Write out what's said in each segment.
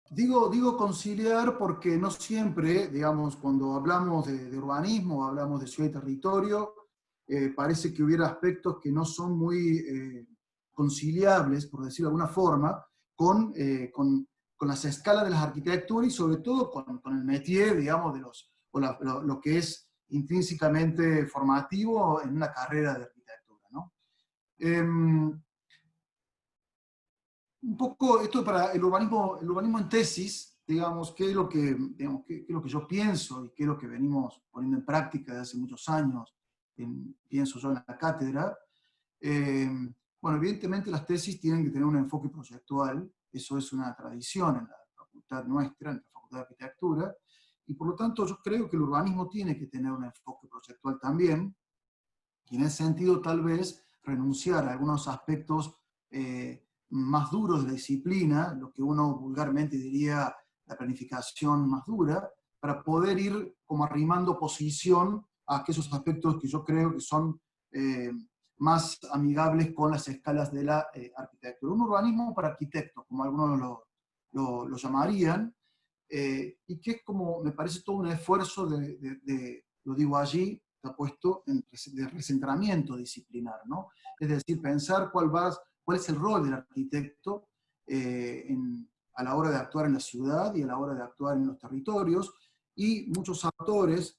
Digo conciliar porque no siempre, digamos, cuando hablamos de urbanismo, hablamos de ciudad y territorio, parece que hubiera aspectos que no son muy conciliables, por decirlo de alguna forma, con las escalas de las arquitecturas y sobre todo con el métier, digamos, lo que es intrínsecamente formativo en una carrera de arquitectura, ¿no? Un poco esto para el urbanismo en tesis, digamos, qué es lo que yo pienso y qué es lo que venimos poniendo en práctica desde hace muchos años, pienso yo en la cátedra. Eh, bueno, evidentemente las tesis tienen que tener un enfoque proyectual, eso es una tradición en la facultad nuestra, en la Facultad de Arquitectura, y por lo tanto yo creo que el urbanismo tiene que tener un enfoque proyectual también, y en ese sentido tal vez renunciar a algunos aspectos más duros de la disciplina, lo que uno vulgarmente diría la planificación más dura, para poder ir como arrimando posición a aquellos aspectos que yo creo que son más amigables con las escalas de la arquitectura. Un urbanismo para arquitectos, como algunos lo llamarían, y que es como, me parece todo un esfuerzo lo digo allí, está puesto de recentramiento disciplinar, ¿no? Es decir, pensar cuál es el rol del arquitecto a la hora de actuar en la ciudad y a la hora de actuar en los territorios, y muchos autores,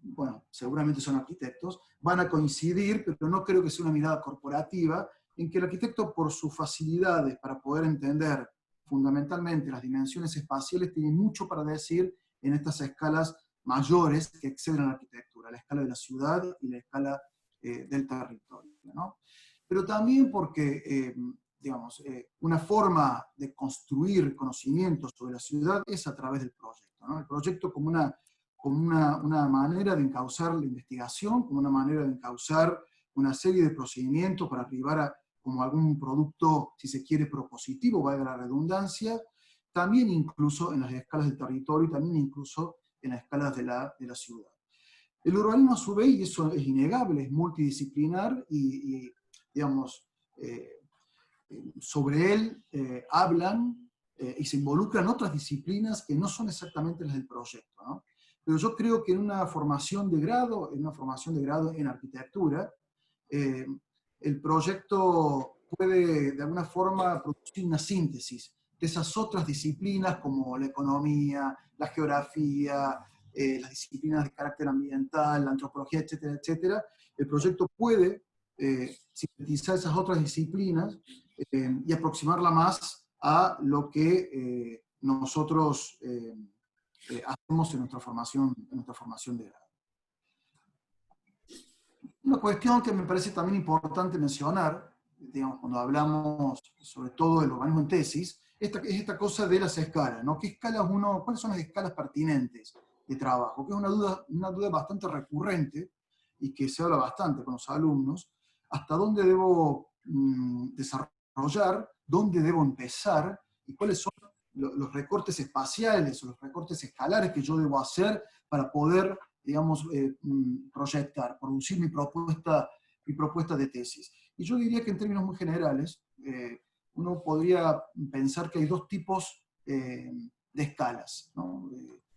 bueno, seguramente son arquitectos, van a coincidir, pero no creo que sea una mirada corporativa, en que el arquitecto, por sus facilidades para poder entender fundamentalmente las dimensiones espaciales, tiene mucho para decir en estas escalas mayores que exceden a la arquitectura, la escala de la ciudad y la escala del territorio, ¿no? Pero también porque, digamos, una forma de construir conocimientos sobre la ciudad es a través del proyecto, ¿no? El proyecto como una manera de encauzar la investigación, como una manera de encauzar una serie de procedimientos para arribar a como algún producto, si se quiere, propositivo, valga la redundancia, también incluso en las escalas del territorio y también incluso en las escalas de la ciudad. El urbanismo a su vez, y eso es innegable, es multidisciplinar y digamos, eh, sobre él hablan y se involucran otras disciplinas que no son exactamente las del proyecto, ¿no? Pero yo creo que en una formación de grado, en arquitectura, eh, el proyecto puede de alguna forma producir una síntesis de esas otras disciplinas como la economía, la geografía, las disciplinas de carácter ambiental, la antropología, etcétera, etcétera. El proyecto puede sintetizar esas otras disciplinas y aproximarla más a lo que nosotros hacemos en nuestra formación de grado. Una cuestión que me parece también importante mencionar, digamos, cuando hablamos sobre todo del urbanismo en tesis, es esta cosa de las escalas, ¿no? ¿Cuáles son las escalas pertinentes de trabajo? Que es una duda bastante recurrente y que se habla bastante con los alumnos. ¿Hasta dónde debo desarrollar? ¿Dónde debo empezar? ¿Y cuáles son los recortes espaciales o los recortes escalares que yo debo hacer para poder, digamos, proyectar, producir mi propuesta de tesis? Y yo diría que en términos muy generales, uno podría pensar que hay dos tipos de escalas, ¿no?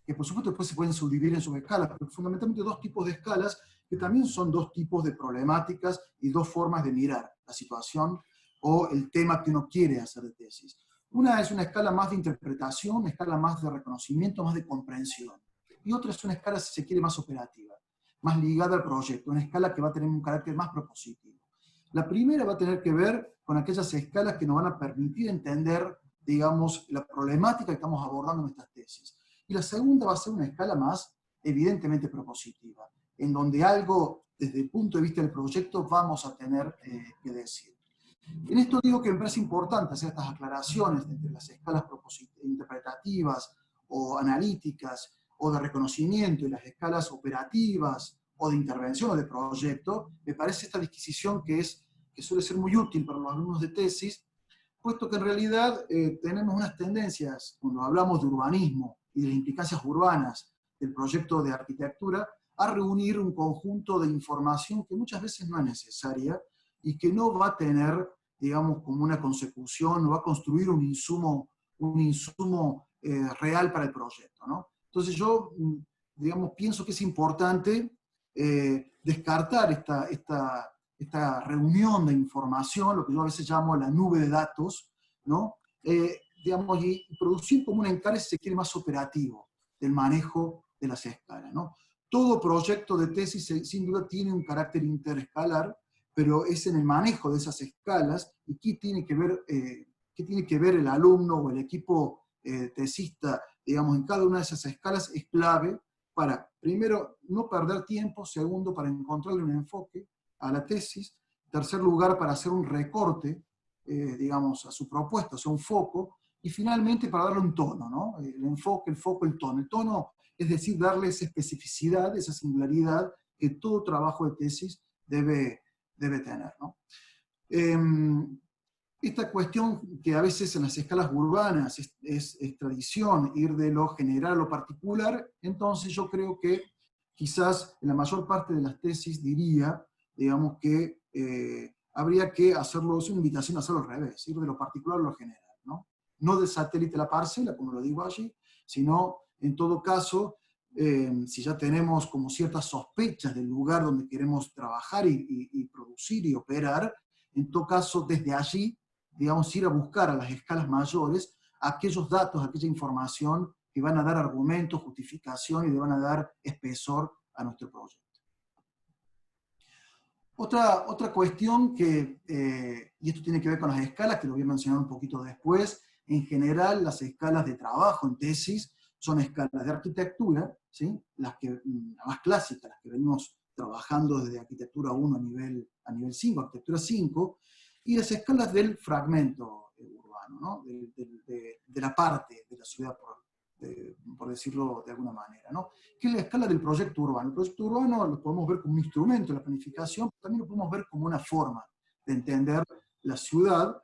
Que por supuesto después se pueden subdividir en subescalas, pero fundamentalmente dos tipos de escalas que también son dos tipos de problemáticas y dos formas de mirar la situación o el tema que uno quiere hacer de tesis. Una es una escala más de interpretación, una escala más de reconocimiento, más de comprensión. Y otra es una escala, si se quiere, más operativa, más ligada al proyecto, una escala que va a tener un carácter más propositivo. La primera va a tener que ver con aquellas escalas que nos van a permitir entender, digamos, la problemática que estamos abordando en nuestras tesis. Y la segunda va a ser una escala más evidentemente propositiva, en donde algo, desde el punto de vista del proyecto, vamos a tener que decir. En esto digo que me parece importante hacer estas aclaraciones entre las escalas interpretativas o analíticas o de reconocimiento y las escalas operativas o de intervención o de proyecto. Me parece esta disquisición que suele ser muy útil para los alumnos de tesis, puesto que en realidad tenemos unas tendencias, cuando hablamos de urbanismo y de las implicancias urbanas del proyecto de arquitectura, a reunir un conjunto de información que muchas veces no es necesaria y que no va a tener, digamos, como una consecución, no va a construir un un insumo real para el proyecto, ¿no? Entonces yo, digamos, pienso que es importante descartar esta reunión de información, lo que yo a veces llamo la nube de datos, ¿no? Digamos, y producir como un encare, si se quiere, más operativo del manejo de las escalas, ¿no? Todo proyecto de tesis, sin duda, tiene un carácter interescalar, pero es en el manejo de esas escalas y qué tiene que ver el alumno o el equipo tesista, digamos, en cada una de esas escalas es clave para, primero, no perder tiempo, segundo, para encontrarle un enfoque a la tesis, tercer lugar, para hacer un recorte, digamos, a su propuesta, o sea, un foco, y finalmente para darle un tono, ¿no? El enfoque, el foco, el tono. El tono, es decir, darle esa especificidad, esa singularidad que todo trabajo de tesis debe tener, ¿no? Esta cuestión que a veces en las escalas urbanas es tradición ir de lo general a lo particular, entonces yo creo que quizás en la mayor parte de las tesis diría, digamos, que habría que hacerlo, es una invitación a hacerlo al revés, ir de lo particular a lo general, ¿no? No del satélite a la parcela, como lo digo allí, sino, en todo caso, si ya tenemos como ciertas sospechas del lugar donde queremos trabajar y producir y operar, en todo caso, desde allí, digamos, ir a buscar a las escalas mayores aquellos datos, aquella información que van a dar argumentos, justificación y le van a dar espesor a nuestro proyecto. Otra cuestión que, y esto tiene que ver con las escalas, que lo voy a mencionar un poquito después, en general las escalas de trabajo en tesis son escalas de arquitectura, ¿sí? Las más clásicas, las que venimos trabajando desde arquitectura 1 a nivel 5, arquitectura 5, y las escalas del fragmento urbano, ¿no? de la parte de la ciudad, por decirlo de alguna manera, ¿no? Que es la escala del proyecto urbano. El proyecto urbano lo podemos ver como un instrumento de la planificación, pero también lo podemos ver como una forma de entender la ciudad,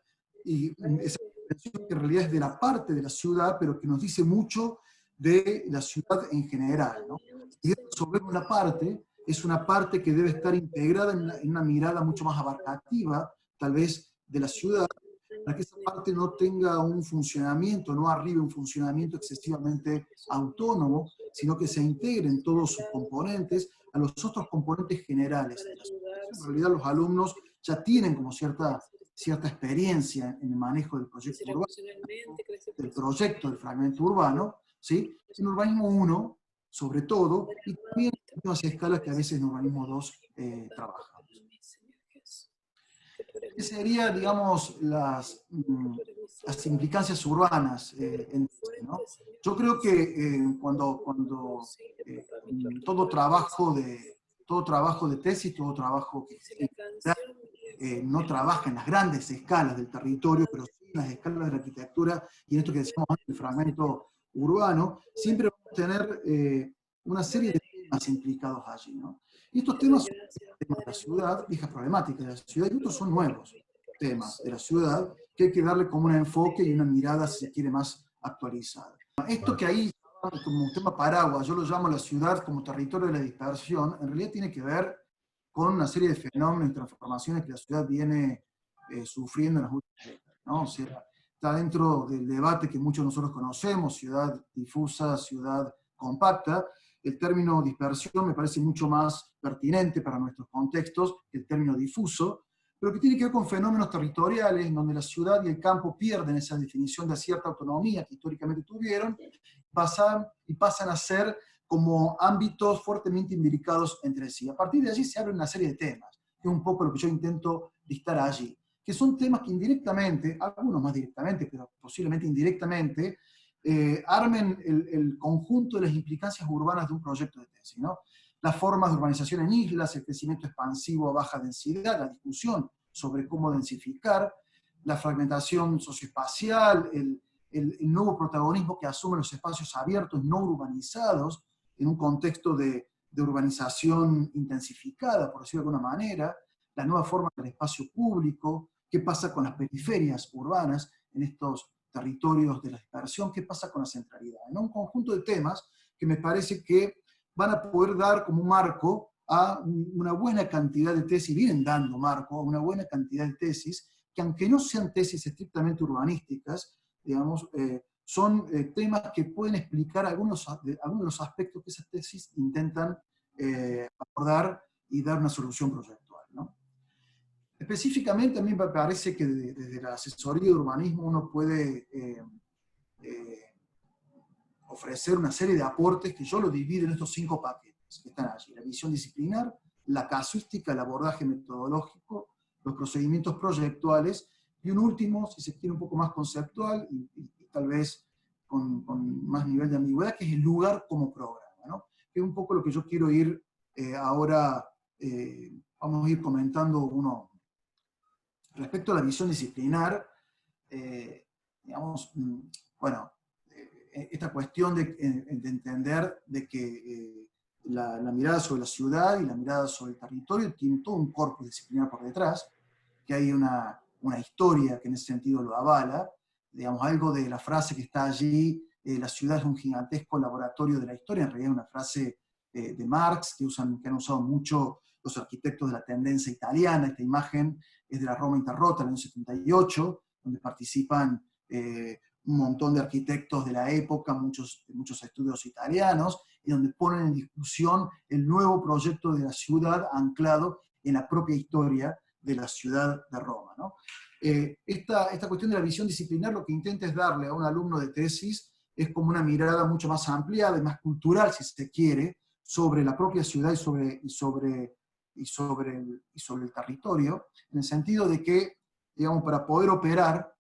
y esa comprensión que en realidad es de la parte de la ciudad, pero que nos dice mucho de la ciudad en general, ¿no? Y sobre una parte, es una parte que debe estar integrada en una mirada mucho más abarcativa, tal vez, de la ciudad, para que esa parte no tenga un funcionamiento, no arribe un funcionamiento excesivamente autónomo, sino que se integren todos sus componentes a los otros componentes generales de la ciudad. En realidad los alumnos ya tienen como cierta experiencia en el manejo del proyecto urbano, del proyecto del fragmento urbano, ¿sí? En urbanismo 1, sobre todo, y también en las escalas que a veces en urbanismo 2 trabajamos. ¿Qué serían, digamos, las implicancias urbanas? ¿No? Yo creo que cuando todo trabajo de tesis, todo trabajo que no trabaja en las grandes escalas del territorio, pero sí en las escalas de la arquitectura, y en esto que decíamos antes, el fragmento urbano, siempre vamos a tener una serie de temas implicados allí, ¿no? Y estos temas son temas de la ciudad, viejas problemáticas de la ciudad, y otros son nuevos temas de la ciudad, que hay que darle como un enfoque y una mirada, si se quiere, más actualizada. Esto que ahí, como un tema paraguas, yo lo llamo la ciudad como territorio de la dispersión, en realidad tiene que ver con una serie de fenómenos y transformaciones que la ciudad viene sufriendo en las últimas décadas, ¿no? O sea, está dentro del debate que muchos de nosotros conocemos, ciudad difusa, ciudad compacta. El término dispersión me parece mucho más pertinente para nuestros contextos que el término difuso, pero que tiene que ver con fenómenos territoriales en donde la ciudad y el campo pierden esa definición de cierta autonomía que históricamente tuvieron, pasan a ser como ámbitos fuertemente imbricados entre sí. A partir de allí se abre una serie de temas, que es un poco lo que yo intento listar allí, que son temas que indirectamente, algunos más directamente, pero posiblemente indirectamente, armen el conjunto de las implicancias urbanas de un proyecto de tesis, ¿no? Las formas de urbanización en islas, el crecimiento expansivo a baja densidad, la discusión sobre cómo densificar, la fragmentación socioespacial, el nuevo protagonismo que asumen los espacios abiertos no urbanizados en un contexto de urbanización intensificada, por decirlo de alguna manera, la nueva forma del espacio público, qué pasa con las periferias urbanas en estos territorios de la dispersión, qué pasa con la centralidad, ¿no? Un conjunto de temas que me parece que van a poder dar como marco a una buena cantidad de tesis, vienen dando marco a una buena cantidad de tesis, que aunque no sean tesis estrictamente urbanísticas, digamos, son temas que pueden explicar algunos de los aspectos que esas tesis intentan abordar y dar una solución proyectual, ¿no? Específicamente, a mí me parece que desde la asesoría de urbanismo uno puede ofrecer una serie de aportes que yo lo divido en estos 5 paquetes que están allí: la visión disciplinar, la casuística, el abordaje metodológico, los procedimientos proyectuales, y un último, si se quiere, un poco más conceptual y tal vez con más nivel de ambigüedad, que es el lugar como programa, ¿no? Que es un poco lo que yo quiero ir ahora, vamos a ir comentando uno a uno. Respecto a la visión disciplinar, digamos, bueno, esta cuestión de entender de que la mirada sobre la ciudad y la mirada sobre el territorio tiene todo un corpus disciplinar por detrás, que hay una historia que en ese sentido lo avala, digamos, algo de la frase que está allí, la ciudad es un gigantesco laboratorio de la historia, en realidad es una frase de Marx, que han usado mucho los arquitectos de la tendencia italiana. Esta imagen es de la Roma Interrota, en el año 78, donde participan un montón de arquitectos de la época, muchos estudios italianos, y donde ponen en discusión el nuevo proyecto de la ciudad anclado en la propia historia de la ciudad de Roma, ¿no? Esta cuestión de la visión disciplinar lo que intenta es darle a un alumno de tesis es como una mirada mucho más ampliada y más cultural, si se quiere, sobre la propia ciudad y sobre el territorio, en el sentido de que, digamos, para poder operar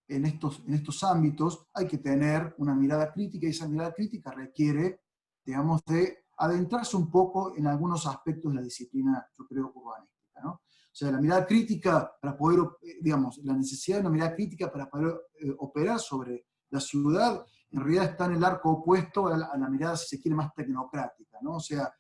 en estos ámbitos hay que tener una mirada crítica, y esa mirada crítica requiere, digamos, de adentrarse un poco en algunos aspectos de la disciplina, yo creo, urbanística, ¿no? O sea, la mirada crítica para poder, digamos, la necesidad de una mirada crítica para poder operar sobre la ciudad, en realidad está en el arco opuesto a la mirada, si se quiere, más tecnocrática, ¿no? O sea,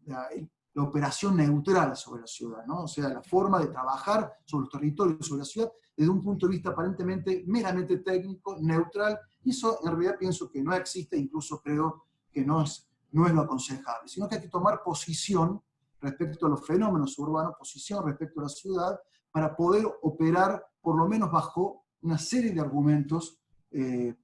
la operación neutral sobre la ciudad, ¿no? O sea, la forma de trabajar sobre los territorios, sobre la ciudad, desde un punto de vista aparentemente meramente técnico, neutral, y eso en realidad pienso que no existe, incluso creo que no es lo aconsejable, sino que hay que tomar posición respecto a los fenómenos urbanos, posición respecto a la ciudad, para poder operar por lo menos bajo una serie de argumentos que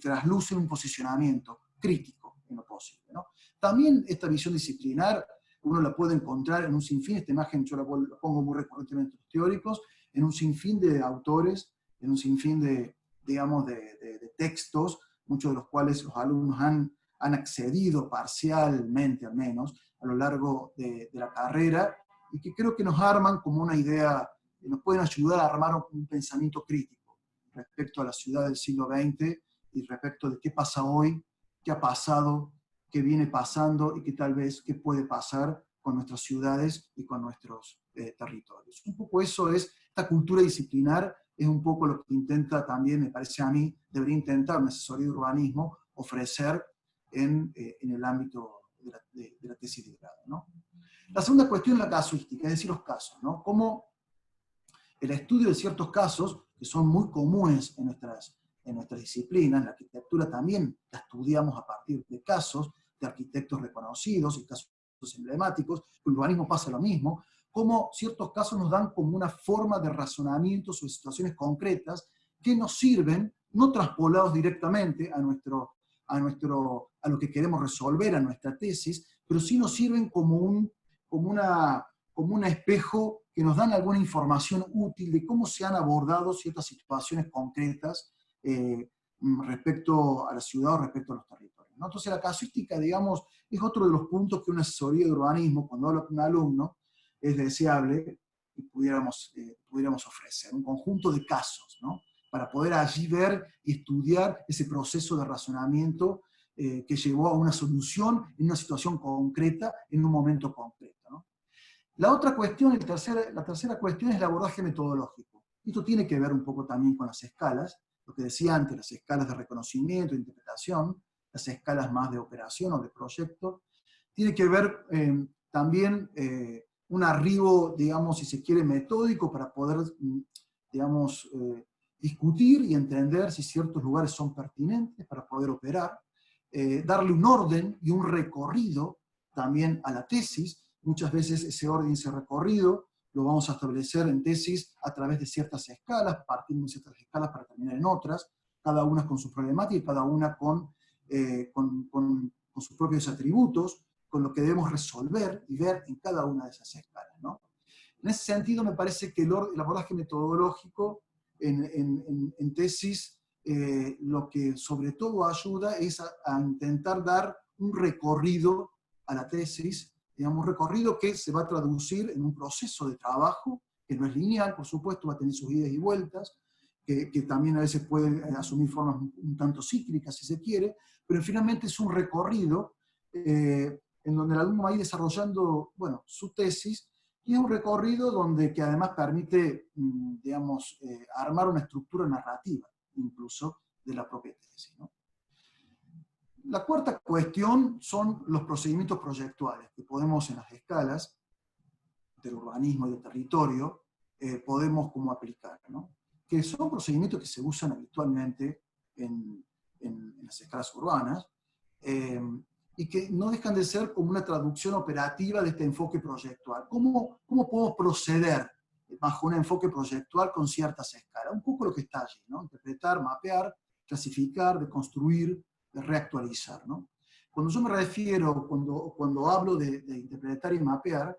traslucen un posicionamiento crítico en lo posible, ¿no? También esta visión disciplinar uno la puede encontrar en un sinfín, esta imagen yo la pongo muy recurrentemente en los teóricos, en un sinfín de autores, en un sinfín de, digamos, de textos, muchos de los cuales los alumnos han accedido parcialmente al menos a lo largo de la carrera, y que creo que nos arman como una idea, nos pueden ayudar a armar un pensamiento crítico respecto a la ciudad del siglo XX y respecto de qué pasa hoy, qué ha pasado, qué viene pasando y qué tal vez qué puede pasar con nuestras ciudades y con nuestros territorios. Un poco eso es, esta cultura disciplinar es un poco lo que intenta también, me parece a mí, debería intentar una asesoría de urbanismo ofrecer en el ámbito de la tesis de grado, ¿no? La segunda cuestión es la casuística, es decir, los casos, ¿no? Cómo el estudio de ciertos casos, que son muy comunes en nuestra disciplina, en la arquitectura también la estudiamos a partir de casos de arquitectos reconocidos y casos emblemáticos, con el urbanismo pasa lo mismo, cómo ciertos casos nos dan como una forma de razonamiento sobre situaciones concretas que nos sirven, no traspolados directamente a lo que queremos resolver, a nuestra tesis, pero sí nos sirven como un espejo que nos dan alguna información útil de cómo se han abordado ciertas situaciones concretas respecto a la ciudad o respecto a los territorios, ¿no? Entonces la casuística, digamos, es otro de los puntos que una asesoría de urbanismo, cuando habla con un alumno, es deseable que pudiéramos ofrecer, un conjunto de casos, ¿no? Para poder allí ver y estudiar ese proceso de razonamiento que llevó a una solución en una situación concreta, en un momento concreto, ¿no? La otra cuestión, la tercera cuestión es el abordaje metodológico. Esto tiene que ver un poco también con las escalas, lo que decía antes, las escalas de reconocimiento, de interpretación, las escalas más de operación o de proyecto. Tiene que ver también un arribo, digamos, si se quiere, metódico para poder, digamos, discutir y entender si ciertos lugares son pertinentes para poder operar, darle un orden y un recorrido también a la tesis. Muchas veces ese orden y ese recorrido lo vamos a establecer en tesis a través de ciertas escalas, partiendo de ciertas escalas para terminar en otras, cada una con su problemática y cada una con sus propios atributos, con lo que debemos resolver y ver en cada una de esas escalas, ¿no? En ese sentido, me parece que el abordaje metodológico en tesis, lo que sobre todo ayuda es a intentar dar un recorrido a la tesis, digamos, un recorrido que se va a traducir en un proceso de trabajo, que no es lineal, por supuesto, va a tener sus idas y vueltas, que también a veces pueden asumir formas un tanto cíclicas, si se quiere, pero finalmente es un recorrido en donde el alumno va a ir desarrollando, bueno, su tesis, y es un recorrido que además permite, digamos, armar una estructura narrativa, incluso, de la propia tesis, ¿no? La cuarta cuestión son los procedimientos proyectuales, que podemos en las escalas del urbanismo y del territorio, podemos como aplicar, ¿no? Que son procedimientos que se usan habitualmente en las escalas urbanas, y que no dejan de ser como una traducción operativa de este enfoque proyectual. ¿Cómo podemos proceder bajo un enfoque proyectual con ciertas escalas? Un poco lo que está allí, ¿no? Interpretar, mapear, clasificar, deconstruir, de reactualizar, ¿no? Cuando yo me refiero, cuando hablo de interpretar y mapear,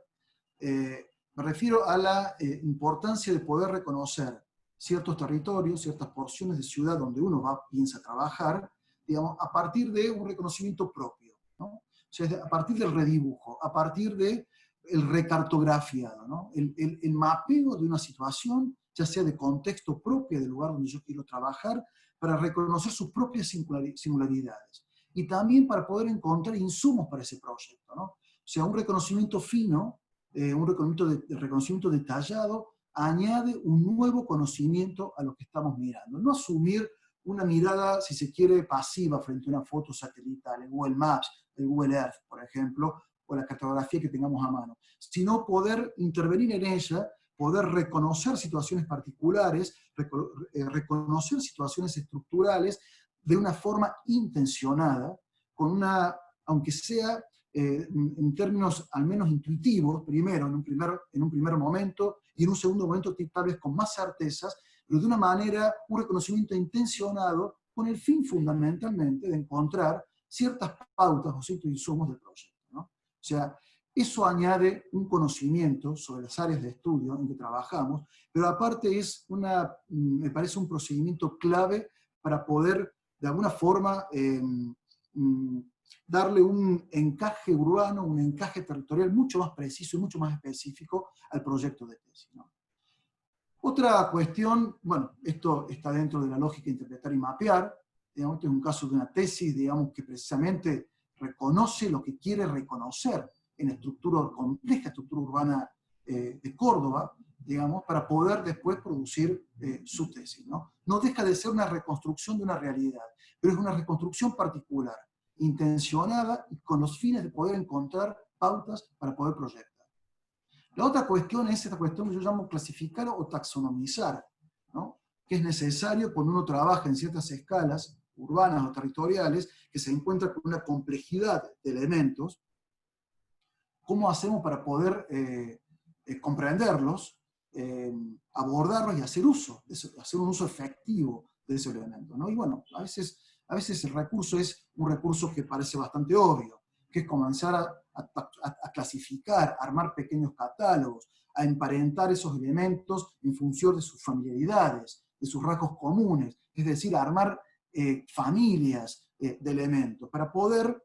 me refiero a la importancia de poder reconocer ciertos territorios, ciertas porciones de ciudad donde uno piensa trabajar, digamos, a partir de un reconocimiento propio, ¿no? O sea, a partir del redibujo, a partir del recartografiado, ¿no? El mapeo de una situación, ya sea de contexto propio del lugar donde yo quiero trabajar, para reconocer sus propias singularidades. Y también para poder encontrar insumos para ese proyecto, ¿no? O sea, un reconocimiento fino, un reconocimiento detallado, añade un nuevo conocimiento a lo que estamos mirando. No asumir una mirada, si se quiere, pasiva frente a una foto satelital, en Google Maps, en Google Earth, por ejemplo, o la cartografía que tengamos a mano, sino poder intervenir en ella, poder reconocer situaciones particulares, reconocer situaciones estructurales de una forma intencionada, con aunque sea en términos al menos intuitivos, primero, en un primer momento, y en un segundo momento tal vez con más certezas, pero de una manera, un reconocimiento intencionado, con el fin fundamentalmente de encontrar ciertas pautas o ciertos insumos del proyecto, ¿no? O sea, eso añade un conocimiento sobre las áreas de estudio en que trabajamos, pero aparte me parece un procedimiento clave para poder, de alguna forma, darle un encaje urbano, un encaje territorial mucho más preciso y mucho más específico al proyecto de tesis, ¿no? Otra cuestión, bueno, esto está dentro de la lógica interpretar y mapear, digamos, este es un caso de una tesis, digamos, que precisamente reconoce lo que quiere reconocer en la compleja estructura urbana de Córdoba, digamos, para poder después producir su tesis, ¿no? No deja de ser una reconstrucción de una realidad, pero es una reconstrucción particular, intencionada y con los fines de poder encontrar pautas para poder proyectar. La otra cuestión es esta cuestión que yo llamo clasificar o taxonomizar, ¿no? Que es necesario cuando uno trabaja en ciertas escalas urbanas o territoriales, que se encuentra con una complejidad de elementos. ¿Cómo hacemos para poder comprenderlos, abordarlos y hacer un uso efectivo de ese elemento, ¿no? Y bueno, a veces el recurso es un recurso que parece bastante obvio, que es comenzar a clasificar, a armar pequeños catálogos, a emparentar esos elementos en función de sus familiaridades, de sus rasgos comunes, es decir, a armar familias de elementos, para poder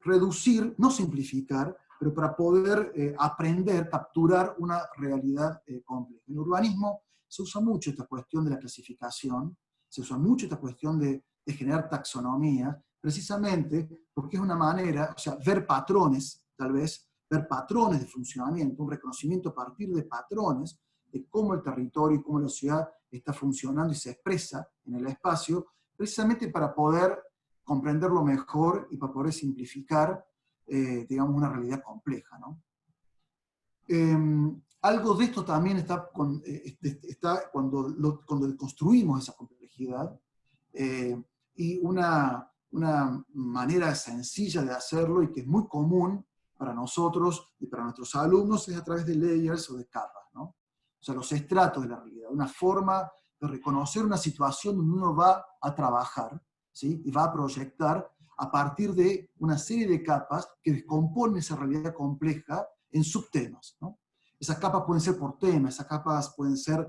reducir, no simplificar, pero para poder aprender, capturar una realidad compleja. En el urbanismo se usa mucho esta cuestión de la clasificación, se usa mucho esta cuestión de generar taxonomías, precisamente porque es una manera, o sea, ver patrones, tal vez, ver patrones de funcionamiento, un reconocimiento a partir de patrones de cómo el territorio y cómo la ciudad está funcionando y se expresa en el espacio, precisamente para poder comprenderlo mejor y para poder simplificar, digamos, una realidad compleja, ¿no? Algo de esto también está cuando construimos esa complejidad, y una manera sencilla de hacerlo y que es muy común para nosotros y para nuestros alumnos es a través de layers o de capas, ¿no? o sea, los estratos de la realidad, una forma de reconocer una situación donde uno va a trabajar, ¿sí? Y va a proyectar a partir de una serie de capas que descomponen esa realidad compleja en subtemas, ¿no? Esas capas pueden ser por tema, esas capas pueden ser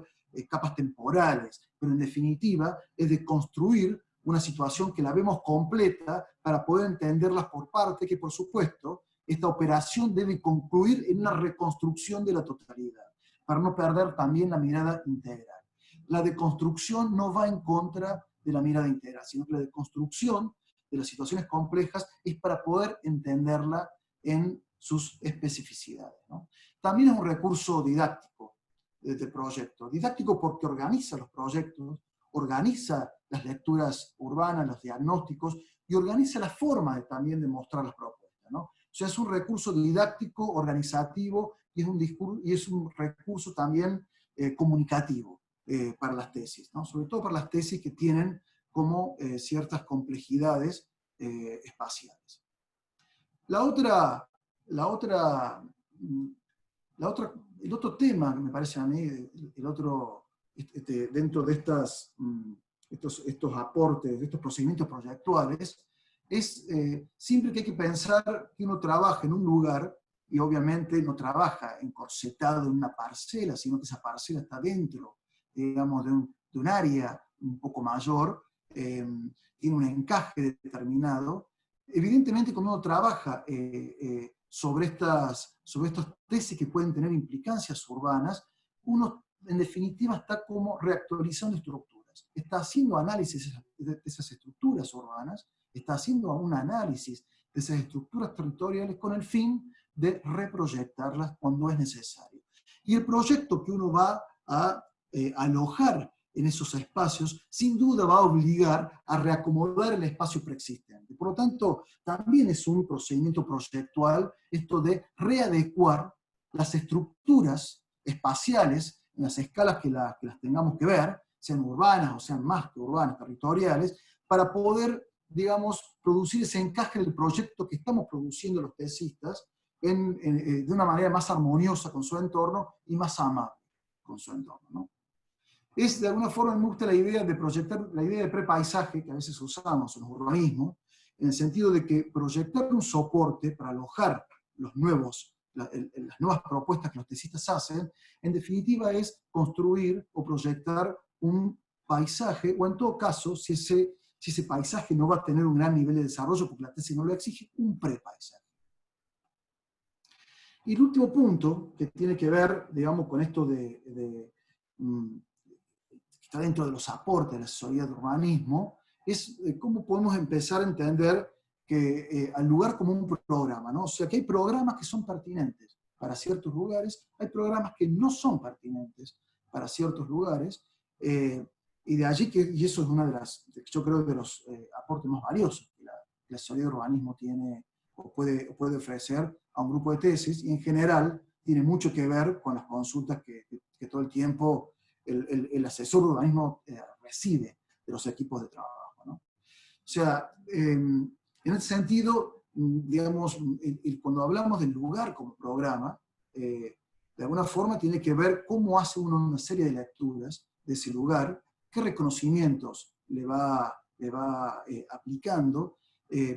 capas temporales, pero en definitiva es de construir una situación que la vemos completa para poder entenderlas por parte, que por supuesto esta operación debe concluir en una reconstrucción de la totalidad, para no perder también la mirada integral. La deconstrucción no va en contra de la mirada integral, sino que la deconstrucción de las situaciones complejas es para poder entenderla en sus especificidades, ¿no? También es un recurso didáctico de proyecto. Didáctico porque organiza los proyectos, organiza las lecturas urbanas, los diagnósticos, y organiza la forma también de mostrar las propuestas, ¿no? O sea, es un recurso didáctico, organizativo, y es un recurso también comunicativo para las tesis, ¿no? Sobre todo para las tesis que tienen como ciertas complejidades espaciales. El otro tema que me parece a mí, dentro de estos aportes, de estos procedimientos proyectuales, es siempre que hay que pensar que uno trabaja en un lugar, y obviamente no trabaja encorsetado en una parcela, sino que esa parcela está dentro, digamos, de un área un poco mayor, tiene un encaje determinado. Evidentemente, cuando uno trabaja sobre estas tesis que pueden tener implicancias urbanas, uno en definitiva está como reactualizando estructuras, está haciendo análisis de esas estructuras urbanas, está haciendo un análisis de esas estructuras territoriales con el fin de reproyectarlas cuando es necesario. Y el proyecto que uno va a alojar en esos espacios, sin duda va a obligar a reacomodar el espacio preexistente. Por lo tanto, también es un procedimiento proyectual esto de readecuar las estructuras espaciales en las escalas que las tengamos que ver, sean urbanas o sean más que urbanas, territoriales, para poder, digamos, producir ese encaje del proyecto que estamos produciendo los tesistas de una manera más armoniosa con su entorno y más amable con su entorno, ¿no? Es, de alguna forma, me gusta la idea de proyectar, la idea de prepaisaje que a veces usamos en los urbanismos, en el sentido de que proyectar un soporte para alojar las nuevas propuestas que los tesistas hacen, en definitiva es construir o proyectar un paisaje, o en todo caso, si ese paisaje no va a tener un gran nivel de desarrollo porque la tesis no lo exige, un prepaisaje. Y el último punto, que tiene que ver, digamos, con esto está dentro de los aportes de la asesoría de urbanismo, es cómo podemos empezar a entender que al lugar como un programa, ¿no? O sea, que hay programas que son pertinentes para ciertos lugares, hay programas que no son pertinentes para ciertos lugares, y de allí y eso es una de las, yo creo, de los aportes más valiosos que la asesoría de urbanismo tiene o puede ofrecer a un grupo de tesis, y en general tiene mucho que ver con las consultas que todo el tiempo el asesor de urbanismo recibe de los equipos de trabajo, ¿no? O sea, en ese sentido, digamos, cuando hablamos del lugar como programa, de alguna forma tiene que ver cómo hace uno una serie de lecturas de ese lugar, qué reconocimientos le va aplicando,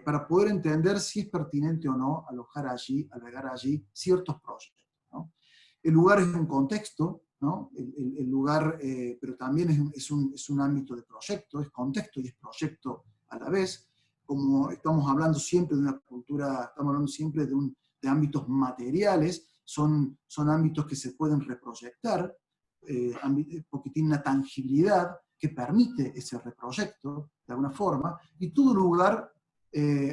para poder entender si es pertinente o no albergar allí ciertos proyectos, ¿no? El lugar es un contexto, ¿no? El lugar, pero también es un ámbito de proyecto, es contexto y es proyecto a la vez. Como estamos hablando siempre de una cultura, estamos hablando siempre de ámbitos materiales, son ámbitos que se pueden reproyectar, porque tienen una tangibilidad que permite ese reproyecto, de alguna forma, y todo lugar,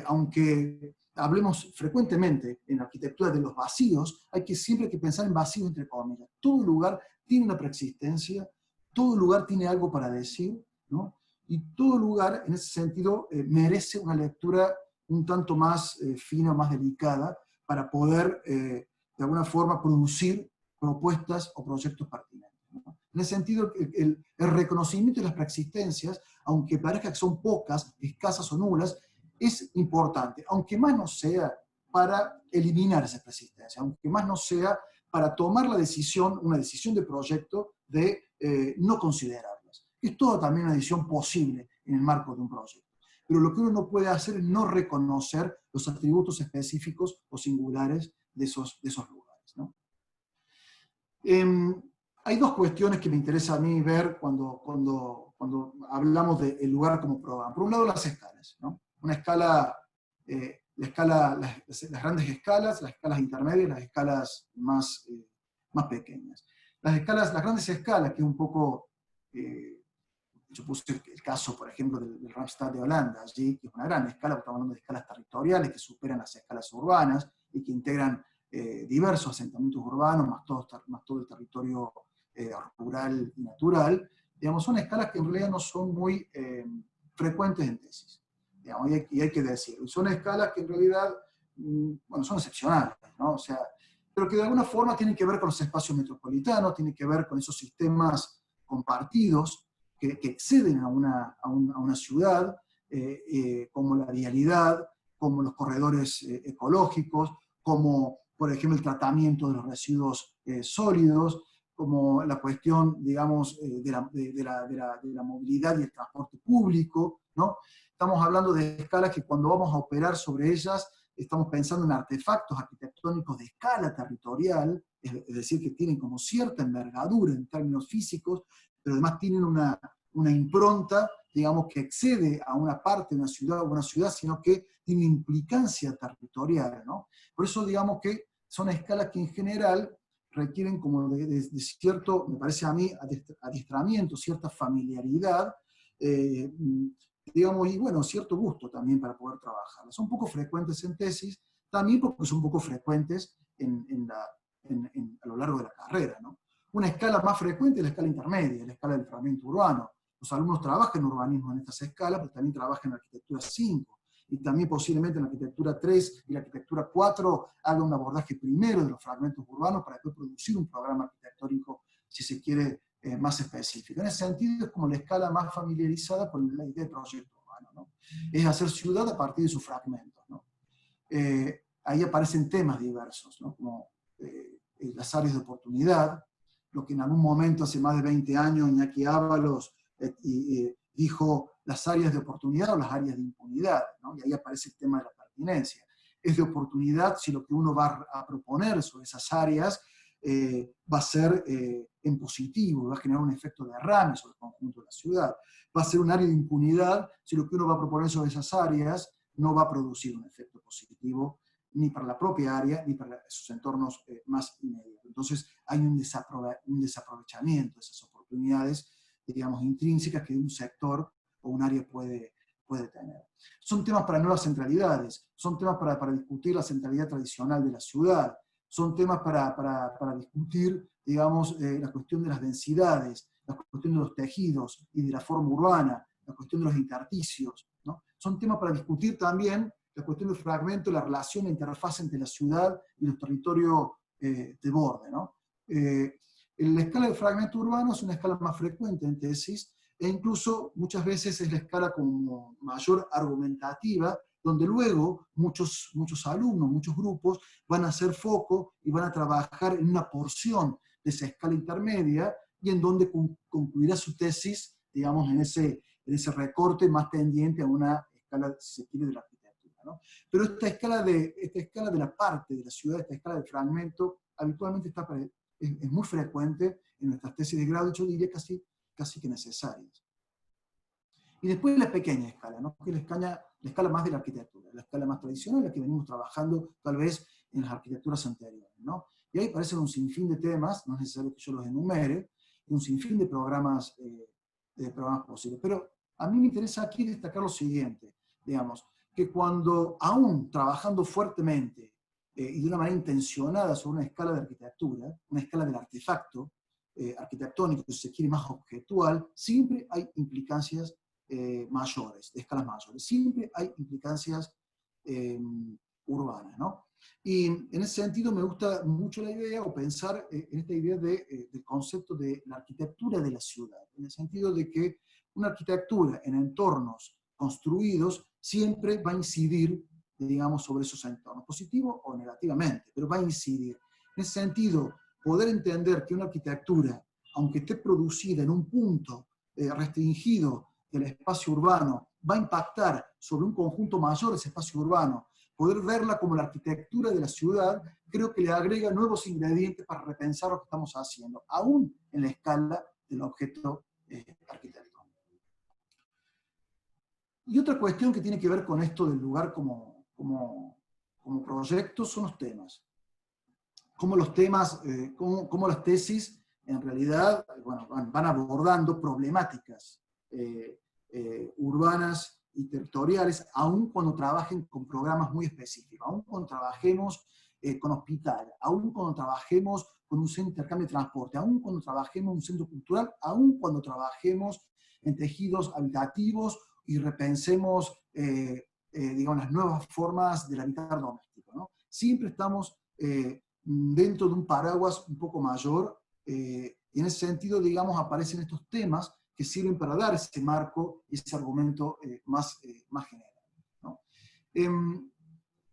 aunque hablemos frecuentemente en arquitectura de los vacíos, siempre hay que pensar en vacíos entre comillas. Todo lugar tiene una preexistencia, todo lugar tiene algo para decir, ¿no? Y todo lugar, en ese sentido, merece una lectura un tanto más fina, más delicada, para poder, de alguna forma, producir propuestas o proyectos pertinentes, ¿no? En ese sentido, el reconocimiento de las preexistencias, aunque parezca que son pocas, escasas o nulas, es importante, aunque más no sea para eliminar esa preexistencia, aunque más no sea para tomar la decisión, una decisión de proyecto, de no considerarlas. Es toda también una decisión posible en el marco de un proyecto. Pero lo que uno no puede hacer es no reconocer los atributos específicos o singulares de esos lugares, ¿no? Hay dos cuestiones que me interesa a mí ver cuando hablamos del lugar como programa. Por un lado, las escalas, ¿no? Una escala, las grandes escalas, las escalas intermedias, las escalas más pequeñas. Las grandes escalas, que es un poco, yo puse el caso, por ejemplo, del Randstad de Holanda, allí, que es una gran escala, porque estamos hablando de escalas territoriales que superan las escalas urbanas y que integran diversos asentamientos urbanos, más todo el territorio rural y natural. Digamos, son escalas que en realidad no son muy frecuentes en tesis, digamos, y hay que decirlo. Son escalas que en realidad, bueno, son excepcionales, ¿no? O sea, pero que de alguna forma tienen que ver con los espacios metropolitanos, tienen que ver con esos sistemas compartidos que exceden a una ciudad, como la vialidad, como los corredores ecológicos, como, por ejemplo, el tratamiento de los residuos sólidos, como la cuestión, digamos, de la movilidad y el transporte público, ¿no? Estamos hablando de escalas que cuando vamos a operar sobre ellas, estamos pensando en artefactos arquitectónicos de escala territorial, es decir, que tienen como cierta envergadura en términos físicos, pero además tienen una impronta, digamos, que excede a una parte de una ciudad, sino que tiene implicancia territorial, ¿no? Por eso, digamos que son escalas que en general requieren como de cierto, me parece a mí, adiestramiento, cierta familiaridad, digamos, y bueno, cierto gusto también para poder trabajarlas. Son poco frecuentes en tesis, también porque son poco frecuentes a lo largo de la carrera, ¿no? Una escala más frecuente es la escala intermedia, la escala del fragmento urbano. Los alumnos trabajan en urbanismo en estas escalas, pero también trabajan en arquitectura 5, y también posiblemente en la arquitectura 3 y la arquitectura 4 haga un abordaje primero de los fragmentos urbanos para después producir un programa arquitectónico, si se quiere, más específico. En ese sentido es como la escala más familiarizada con la idea de proyecto urbano, ¿no? Es hacer ciudad a partir de sus fragmentos, ¿no? Ahí aparecen temas diversos, ¿no? Como las áreas de oportunidad, lo que en algún momento, hace más de 20 años, Iñaki Ábalos dijo las áreas de oportunidad o las áreas de impunidad, ¿no? Y ahí aparece el tema de la pertinencia. Es de oportunidad si lo que uno va a proponer sobre esas áreas va a ser en positivo, va a generar un efecto de derrame sobre el conjunto de la ciudad. Va a ser un área de impunidad si lo que uno va a proponer sobre esas áreas no va a producir un efecto positivo ni para la propia área, ni para sus entornos más inmediatos. Entonces hay un desaprovechamiento de esas oportunidades, digamos, intrínsecas que un sector o un área puede tener. Son temas para nuevas centralidades, son temas para discutir la centralidad tradicional de la ciudad, son temas para discutir, digamos, la cuestión de las densidades, la cuestión de los tejidos y de la forma urbana, la cuestión de los intersticios, ¿no? Son temas para discutir también la cuestión del fragmento, la relación, la interfaz entre la ciudad y los territorios de borde, ¿no? La escala de fragmento urbano es una escala más frecuente en tesis, e incluso muchas veces es la escala como mayor argumentativa, donde luego muchos alumnos, muchos grupos van a hacer foco y van a trabajar en una porción de esa escala intermedia y en donde concluirá su tesis, digamos, en ese recorte más tendiente a una escala, si se quiere, de la arquitectura, ¿no? Pero esta escala de la parte de la ciudad, esta escala de fragmento, habitualmente es muy frecuente en nuestras tesis de grado, yo diría casi que necesarias. Y después la pequeña escala, ¿no? Que es la escala más de la arquitectura, la escala más tradicional, la que venimos trabajando tal vez en las arquitecturas anteriores, ¿no? Y ahí aparecen un sinfín de temas, no es necesario que yo los enumere, y un sinfín de programas posibles. Pero a mí me interesa aquí destacar lo siguiente, digamos, que cuando aún trabajando fuertemente y de una manera intencionada sobre una escala de arquitectura, una escala del artefacto arquitectónico, si se quiere, más objetual, siempre hay implicancias mayores, de escalas mayores. Siempre hay implicancias urbanas, ¿no? Y en ese sentido me gusta mucho la idea, o pensar en esta idea del concepto de la arquitectura de la ciudad, en el sentido de que una arquitectura en entornos construidos siempre va a incidir, digamos, sobre esos entornos, positivo o negativamente, pero va a incidir. En ese sentido, poder entender que una arquitectura, aunque esté producida en un punto restringido del espacio urbano, va a impactar sobre un conjunto mayor de ese espacio urbano, poder verla como la arquitectura de la ciudad, creo que le agrega nuevos ingredientes para repensar lo que estamos haciendo, aún en la escala del objeto arquitectónico. Y otra cuestión que tiene que ver con esto del lugar como proyecto son los temas. Cómo los temas, cómo las tesis en realidad bueno, van abordando problemáticas urbanas y territoriales, aun cuando trabajen con programas muy específicos, aun cuando trabajemos con hospital, aun cuando trabajemos con un centro de intercambio de transporte, aun cuando trabajemos en un centro cultural, aun cuando trabajemos en tejidos habitativos y repensemos digamos, las nuevas formas del habitar doméstico, ¿no? Siempre estamos dentro de un paraguas un poco mayor, y en ese sentido, digamos, aparecen estos temas que sirven para dar ese marco y ese argumento más general, ¿no?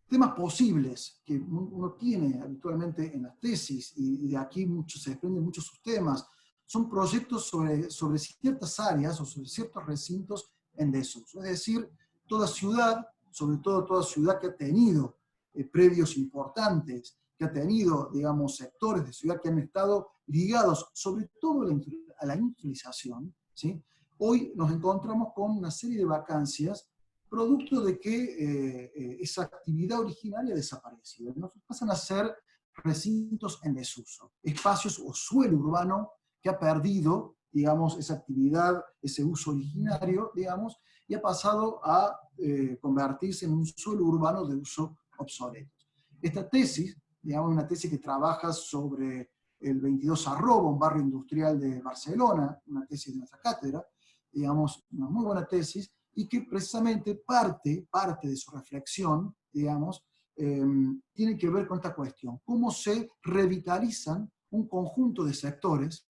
Temas posibles que uno tiene habitualmente en las tesis, y de aquí se desprenden muchos sus temas, son proyectos sobre ciertas áreas o sobre ciertos recintos en desuso. Es decir, toda ciudad, sobre todo toda ciudad que ha tenido predios importantes, que ha tenido, digamos, sectores de ciudad que han estado ligados sobre todo a la industrialización, ¿sí? Hoy nos encontramos con una serie de vacancias producto de que esa actividad originaria ha desaparecido. ¿No? Pasan a ser recintos en desuso, espacios o suelo urbano que ha perdido, digamos, esa actividad, ese uso originario, digamos, y ha pasado a convertirse en un suelo urbano de uso obsoleto. Esta tesis, digamos, una tesis que trabaja sobre el 22 Arroba, un barrio industrial de Barcelona, una tesis de nuestra cátedra, digamos, una muy buena tesis, y que precisamente parte de su reflexión, digamos, tiene que ver con esta cuestión, cómo se revitalizan un conjunto de sectores,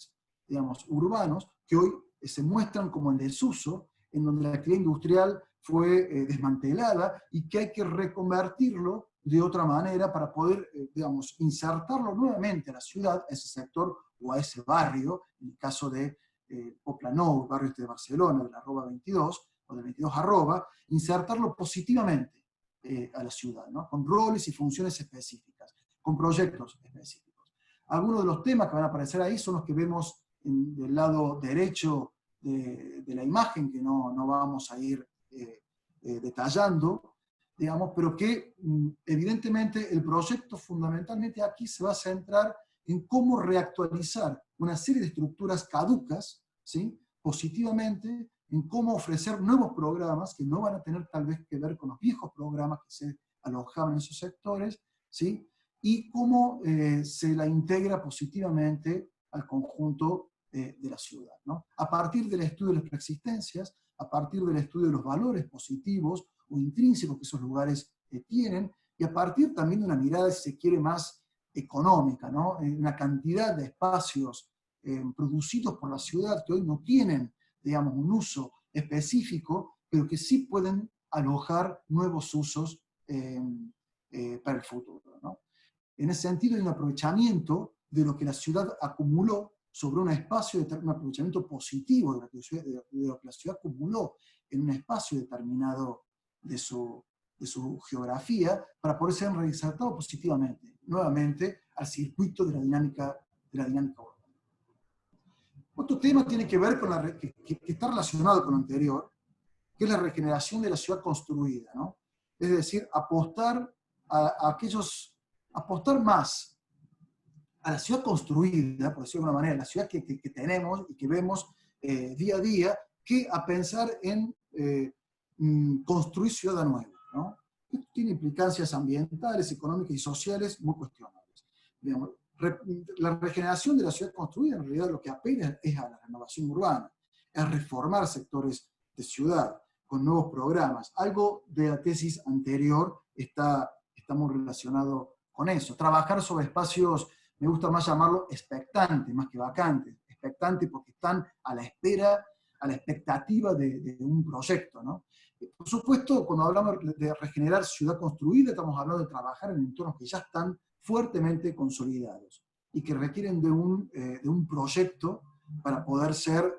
digamos, urbanos, que hoy se muestran como en desuso, en donde la actividad industrial fue desmantelada y que hay que reconvertirlo de otra manera para poder, digamos, insertarlo nuevamente a la ciudad, a ese sector o a ese barrio, en el caso de Poplanou, el barrio este de Barcelona, del Arroba 22, o del 22 Arroba, insertarlo positivamente a la ciudad, ¿no? Con roles y funciones específicas, con proyectos específicos. Algunos de los temas que van a aparecer ahí son los que vemos del lado derecho de la imagen, que no vamos a ir detallando, digamos, pero que evidentemente el proyecto fundamentalmente aquí se va a centrar en cómo reactualizar una serie de estructuras caducas, ¿sí? Positivamente, en cómo ofrecer nuevos programas que no van a tener tal vez que ver con los viejos programas que se alojaban en esos sectores, ¿sí? Y cómo se la integra positivamente al conjunto de la ciudad, ¿no? A partir del estudio de las preexistencias, a partir del estudio de los valores positivos o intrínsecos que esos lugares tienen, y a partir también de una mirada, si se quiere, más económica, ¿no? Una cantidad de espacios producidos por la ciudad que hoy no tienen, digamos, un uso específico, pero que sí pueden alojar nuevos usos para el futuro, ¿no? En ese sentido hay un aprovechamiento de lo que la ciudad acumuló sobre un espacio, un aprovechamiento positivo de lo que la ciudad acumuló en un espacio determinado de su geografía, para poder ser reinsertado positivamente, nuevamente, al circuito de la dinámica urbana. Otro tema tiene que ver con que está relacionado con lo anterior, que es la regeneración de la ciudad construida, ¿no? Es decir, apostar más a la ciudad construida, por decirlo de alguna manera, la ciudad que tenemos y que vemos día a día, que a pensar en construir ciudad nueva, ¿no? Esto tiene implicancias ambientales, económicas y sociales muy cuestionables. Digamos, la regeneración de la ciudad construida en realidad lo que apela es a la renovación urbana, a reformar sectores de ciudad con nuevos programas. Algo de la tesis anterior está muy relacionado con eso. Trabajar sobre espacios, me gusta más llamarlo expectantes, más que vacantes. Expectantes porque están a la espera, a la expectativa de un proyecto, ¿no? Por supuesto, cuando hablamos de regenerar ciudad construida, estamos hablando de trabajar en entornos que ya están fuertemente consolidados. y que requieren de un proyecto para poder ser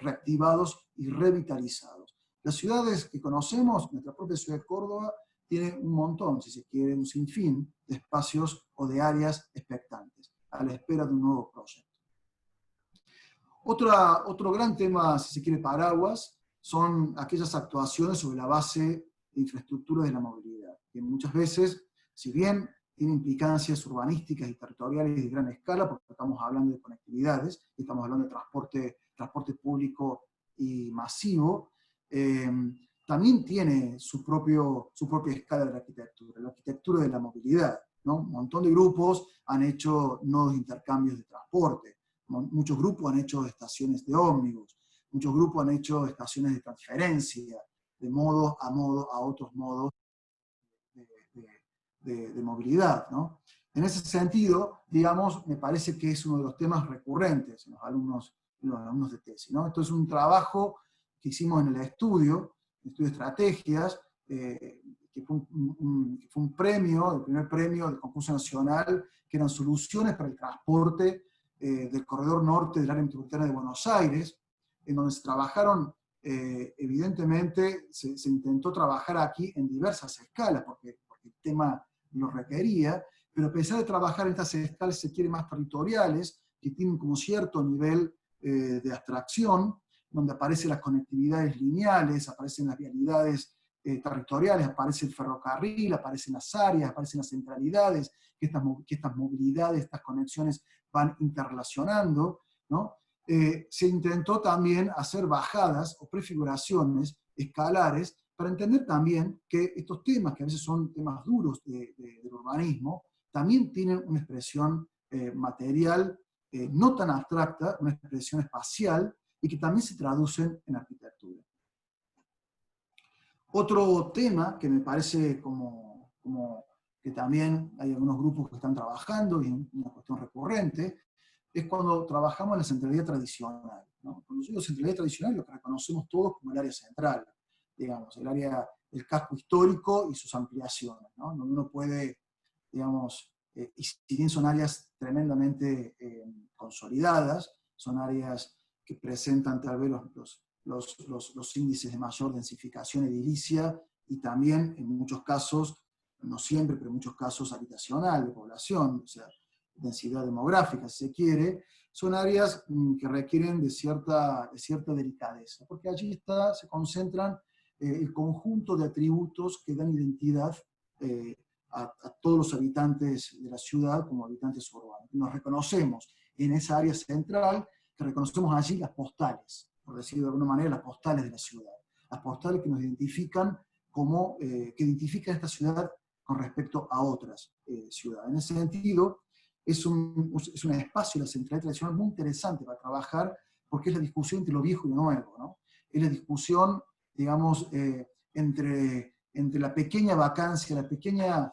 reactivados y revitalizados. Las ciudades que conocemos, nuestra propia ciudad de Córdoba, tiene un montón, si se quiere, un sinfín de espacios o de áreas expectantes, a la espera de un nuevo proyecto. Otro gran tema, si se quiere, paraguas, son aquellas actuaciones sobre la base de infraestructura de la movilidad, que muchas veces, si bien tiene implicancias urbanísticas y territoriales de gran escala, porque estamos hablando de conectividades, estamos hablando de transporte público y masivo, también tiene su propia escala de la arquitectura de la movilidad, ¿no? Un montón de grupos han hecho nuevos intercambios de transporte, muchos grupos han hecho estaciones de ómnibus, muchos grupos han hecho estaciones de transferencia, de modo a otros modos de movilidad, ¿no? En ese sentido, digamos, me parece que es uno de los temas recurrentes en los alumnos de tesis, ¿no? Esto es un trabajo que hicimos en el estudio de estrategias, que fue un premio, el primer premio del concurso nacional, que eran soluciones para el transporte del corredor norte del área metropolitana de Buenos Aires, en donde se trabajaron, evidentemente, se intentó trabajar aquí en diversas escalas, porque el tema lo requería, pero a pesar de trabajar en estas escalas, se quiere más territoriales, que tienen como cierto nivel de abstracción, donde aparecen las conectividades lineales, aparecen las vialidades territoriales, aparece el ferrocarril, aparecen las áreas, aparecen las centralidades, que estas movilidades, estas conexiones van interrelacionando, ¿no? Se intentó también hacer bajadas o prefiguraciones escalares para entender también que estos temas, que a veces son temas duros del urbanismo, también tienen una expresión material no tan abstracta, una expresión espacial, y que también se traducen en arquitectura. Otro tema que me parece como que también hay algunos grupos que están trabajando, y es una cuestión recurrente, es cuando trabajamos en la centralidad tradicional, ¿no? Cuando digo centralidad tradicional, lo que reconocemos todos como el área central, digamos, el área del casco histórico y sus ampliaciones, ¿no? Donde uno puede, digamos, y si bien son áreas tremendamente consolidadas, son áreas que presentan tal vez los índices de mayor densificación edilicia y también en muchos casos, no siempre, pero en muchos casos habitacional, de población, o sea, densidad demográfica, si se quiere, son áreas que requieren de cierta delicadeza, porque allí se concentran el conjunto de atributos que dan identidad a todos los habitantes de la ciudad como habitantes urbanos. Nos reconocemos en esa área central, que reconocemos allí las postales, por decirlo de alguna manera, las postales de la ciudad. Las postales que nos identifican que identifican esta ciudad con respecto a otras ciudades. En ese sentido, es un espacio, la centralidad tradicional, muy interesante para trabajar, porque es la discusión entre lo viejo y lo nuevo, ¿no? Es la discusión, digamos, entre la pequeña vacancia, la pequeña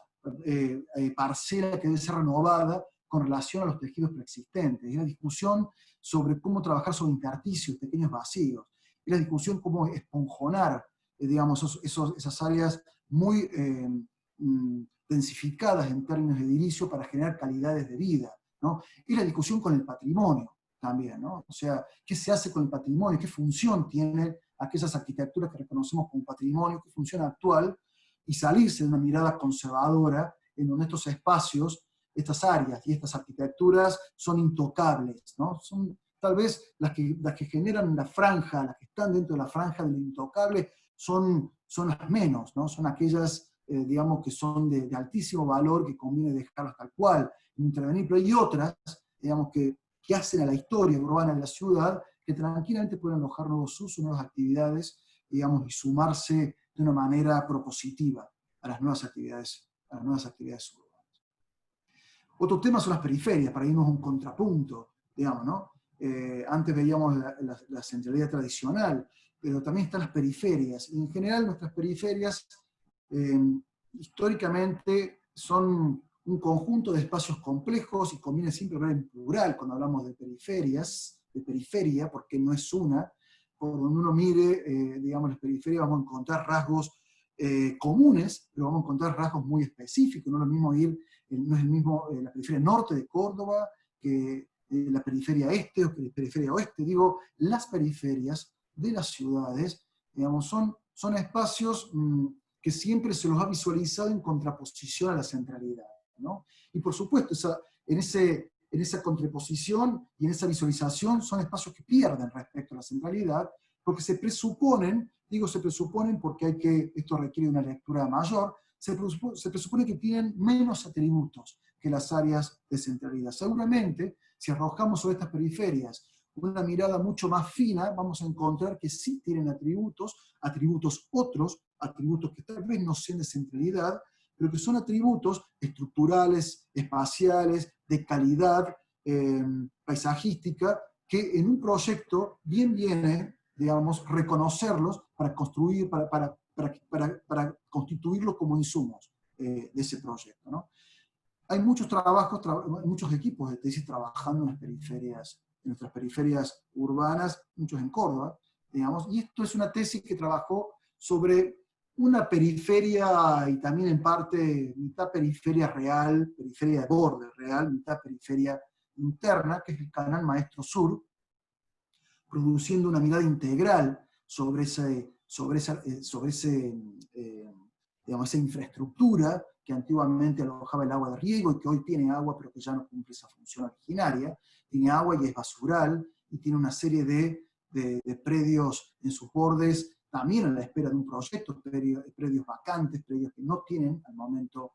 parcela que debe ser renovada con relación a los tejidos preexistentes. Es la discusión sobre cómo trabajar sobre intersticios, pequeños vacíos. Es la discusión cómo esponjonar, digamos, esas áreas muy densificadas en términos de edilicio para generar calidades de vida, ¿no? Es la discusión con el patrimonio también, ¿no? O sea, ¿qué se hace con el patrimonio? ¿Qué función tienen aquellas arquitecturas que reconocemos como patrimonio? ¿Qué función actual? Y salirse de una mirada conservadora en donde estos espacios, estas áreas y estas arquitecturas son intocables, ¿no? Son tal vez las que generan la franja, las que están dentro de la franja del intocable, son las menos, ¿no? Son aquellas, digamos, que son de altísimo valor, que conviene dejarlas tal cual, intervenir, pero hay otras, digamos, que hacen a la historia urbana de la ciudad, que tranquilamente pueden alojar nuevos usos, nuevas actividades, digamos, y sumarse de una manera propositiva a las nuevas actividades urbanas. Otro tema son las periferias, para irnos a un contrapunto, digamos, ¿no? Antes veíamos la centralidad tradicional, pero también están las periferias, y en general nuestras periferias históricamente son un conjunto de espacios complejos, y conviene siempre hablar en plural cuando hablamos de periferias, de periferia, porque no es una. Por donde uno mire, digamos, las periferias, vamos a encontrar rasgos comunes, pero vamos a encontrar rasgos muy específicos. No es lo mismo no es el mismo la periferia norte de Córdoba que la periferia este o que la periferia oeste. Digo, las periferias de las ciudades, digamos, son espacios que siempre se los ha visualizado en contraposición a la centralidad, ¿no? Y por supuesto, en esa contraposición y en esa visualización son espacios que pierden respecto a la centralidad, porque se presuponen, digo se presuponen porque esto requiere una lectura mayor, se presupone que tienen menos atributos que las áreas de centralidad. Seguramente, si arrojamos sobre estas periferias una mirada mucho más fina, vamos a encontrar que sí tienen atributos otros, atributos que tal vez no sean de centralidad, pero que son atributos estructurales, espaciales, de calidad paisajística, que en un proyecto bien viene, digamos, reconocerlos para construir, para constituirlos como insumos de ese proyecto, ¿no? Hay muchos muchos equipos de tesis trabajando en nuestras periferias urbanas, muchos en Córdoba, digamos, y esto es una tesis que trabajó sobre una periferia, y también en parte mitad periferia real, periferia de borde real, mitad periferia interna, que es el Canal Maestro Sur, produciendo una mirada integral sobre digamos, esa infraestructura que antiguamente alojaba el agua de riego y que hoy tiene agua pero que ya no cumple esa función originaria. Tiene agua y es basural, y tiene una serie de predios en sus bordes, también a la espera de un proyecto, predios vacantes, predios que no tienen al momento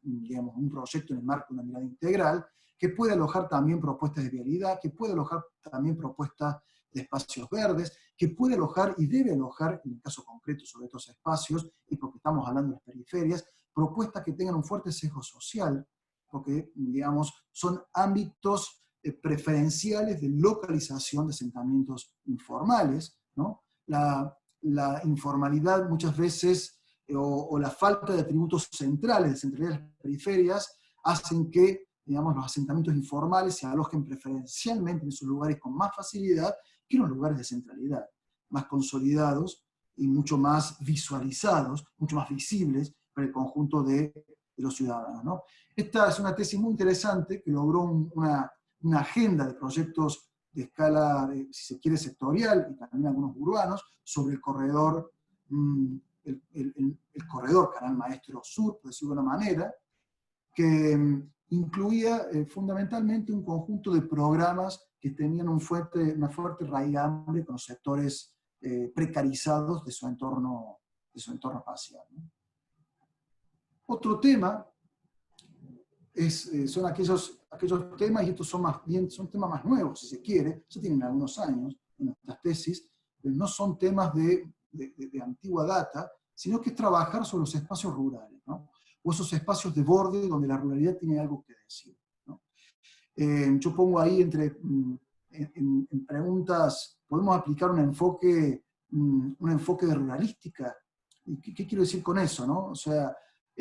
digamos, un proyecto en el marco de una mirada integral, que puede alojar también propuestas de vialidad, que puede alojar también propuestas de espacios verdes, que puede alojar y debe alojar, en el caso concreto sobre estos espacios, y porque estamos hablando de las periferias, propuestas que tengan un fuerte sesgo social, porque, digamos, son ámbitos preferenciales de localización de asentamientos informales, ¿no? La informalidad muchas veces, o la falta de atributos centrales de centralidad de las periferias, hacen que, digamos, los asentamientos informales se alojen preferencialmente en esos lugares con más facilidad que en los lugares de centralidad, más consolidados y mucho más visualizados, mucho más visibles para el conjunto de los ciudadanos, ¿no? Esta es una tesis muy interesante que logró una agenda de proyectos de escala, si se quiere, sectorial y también algunos urbanos sobre el corredor, el corredor Canal Maestro Sur, por decirlo de una manera, que incluía fundamentalmente un conjunto de programas que tenían una fuerte raigambre con los sectores precarizados de su entorno espacial, ¿no? Otro tema son aquellos temas, y estos son temas más nuevos, si se quiere, ya tienen algunos años en estas tesis, pero no son temas de antigua data, sino que es trabajar sobre los espacios rurales, ¿no? O esos espacios de borde donde la ruralidad tiene algo que decir, ¿no? Yo pongo ahí en preguntas, podemos aplicar un enfoque de ruralística. ¿Qué quiero decir con eso, no? O sea,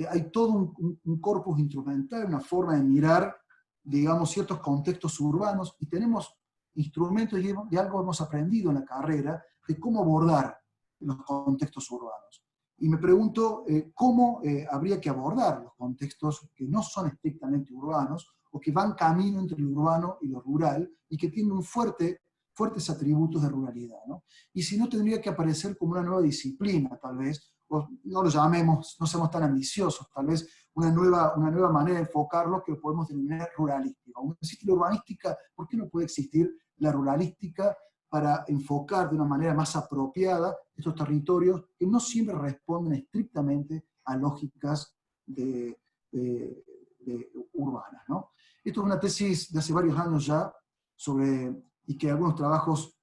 hay todo un corpus instrumental, una forma de mirar, digamos, ciertos contextos urbanos, y tenemos instrumentos y algo hemos aprendido en la carrera de cómo abordar los contextos urbanos. Y me pregunto cómo habría que abordar los contextos que no son estrictamente urbanos, o que van camino entre lo urbano y lo rural, y que tienen fuertes atributos de ruralidad, ¿no? Y si no, tendría que aparecer como una nueva disciplina, tal vez, o no lo llamemos, no seamos tan ambiciosos, tal vez una nueva manera de enfocarlo que lo podemos denominar ruralística. Aunque existe la urbanística, ¿por qué no puede existir la ruralística para enfocar de una manera más apropiada estos territorios que no siempre responden estrictamente a lógicas urbanas, ¿no? Esto es una tesis de hace varios años ya, y que algunos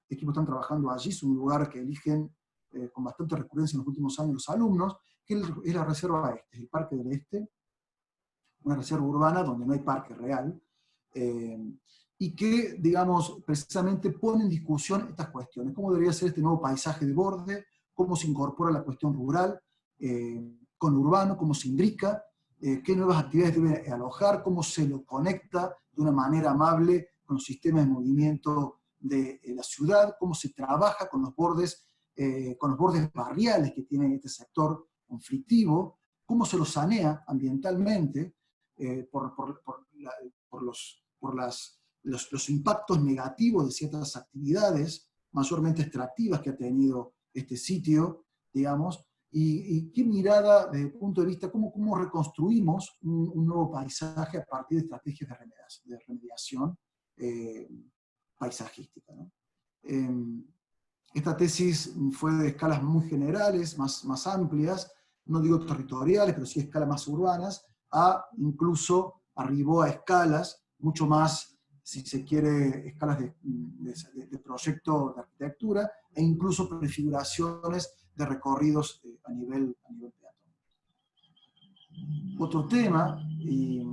equipos están trabajando allí. Es un lugar que eligen con bastante recurrencia en los últimos años los alumnos, que es la Reserva Este, el Parque del Este, una reserva urbana donde no hay parque real, y que, digamos, precisamente pone en discusión estas cuestiones. ¿Cómo debería ser este nuevo paisaje de borde? ¿Cómo se incorpora la cuestión rural con lo urbano? ¿Cómo se imbrica? ¿Qué nuevas actividades debe alojar? ¿Cómo se lo conecta de una manera amable con los sistemas de movimiento de la ciudad? ¿Cómo se trabaja con los bordes barriales que tiene este sector conflictivo, cómo se lo sanea ambientalmente por los impactos negativos de ciertas actividades, mayormente extractivas que ha tenido este sitio, digamos, y qué mirada desde el punto de vista, cómo reconstruimos un nuevo paisaje a partir de estrategias de remediación paisajística, ¿no? Esta tesis fue de escalas muy generales, más amplias, no digo territoriales, pero sí escalas más urbanas, incluso arribó a escalas mucho más, si se quiere, escalas de proyecto de arquitectura, e incluso prefiguraciones de recorridos a nivel peatonal. Otro tema, y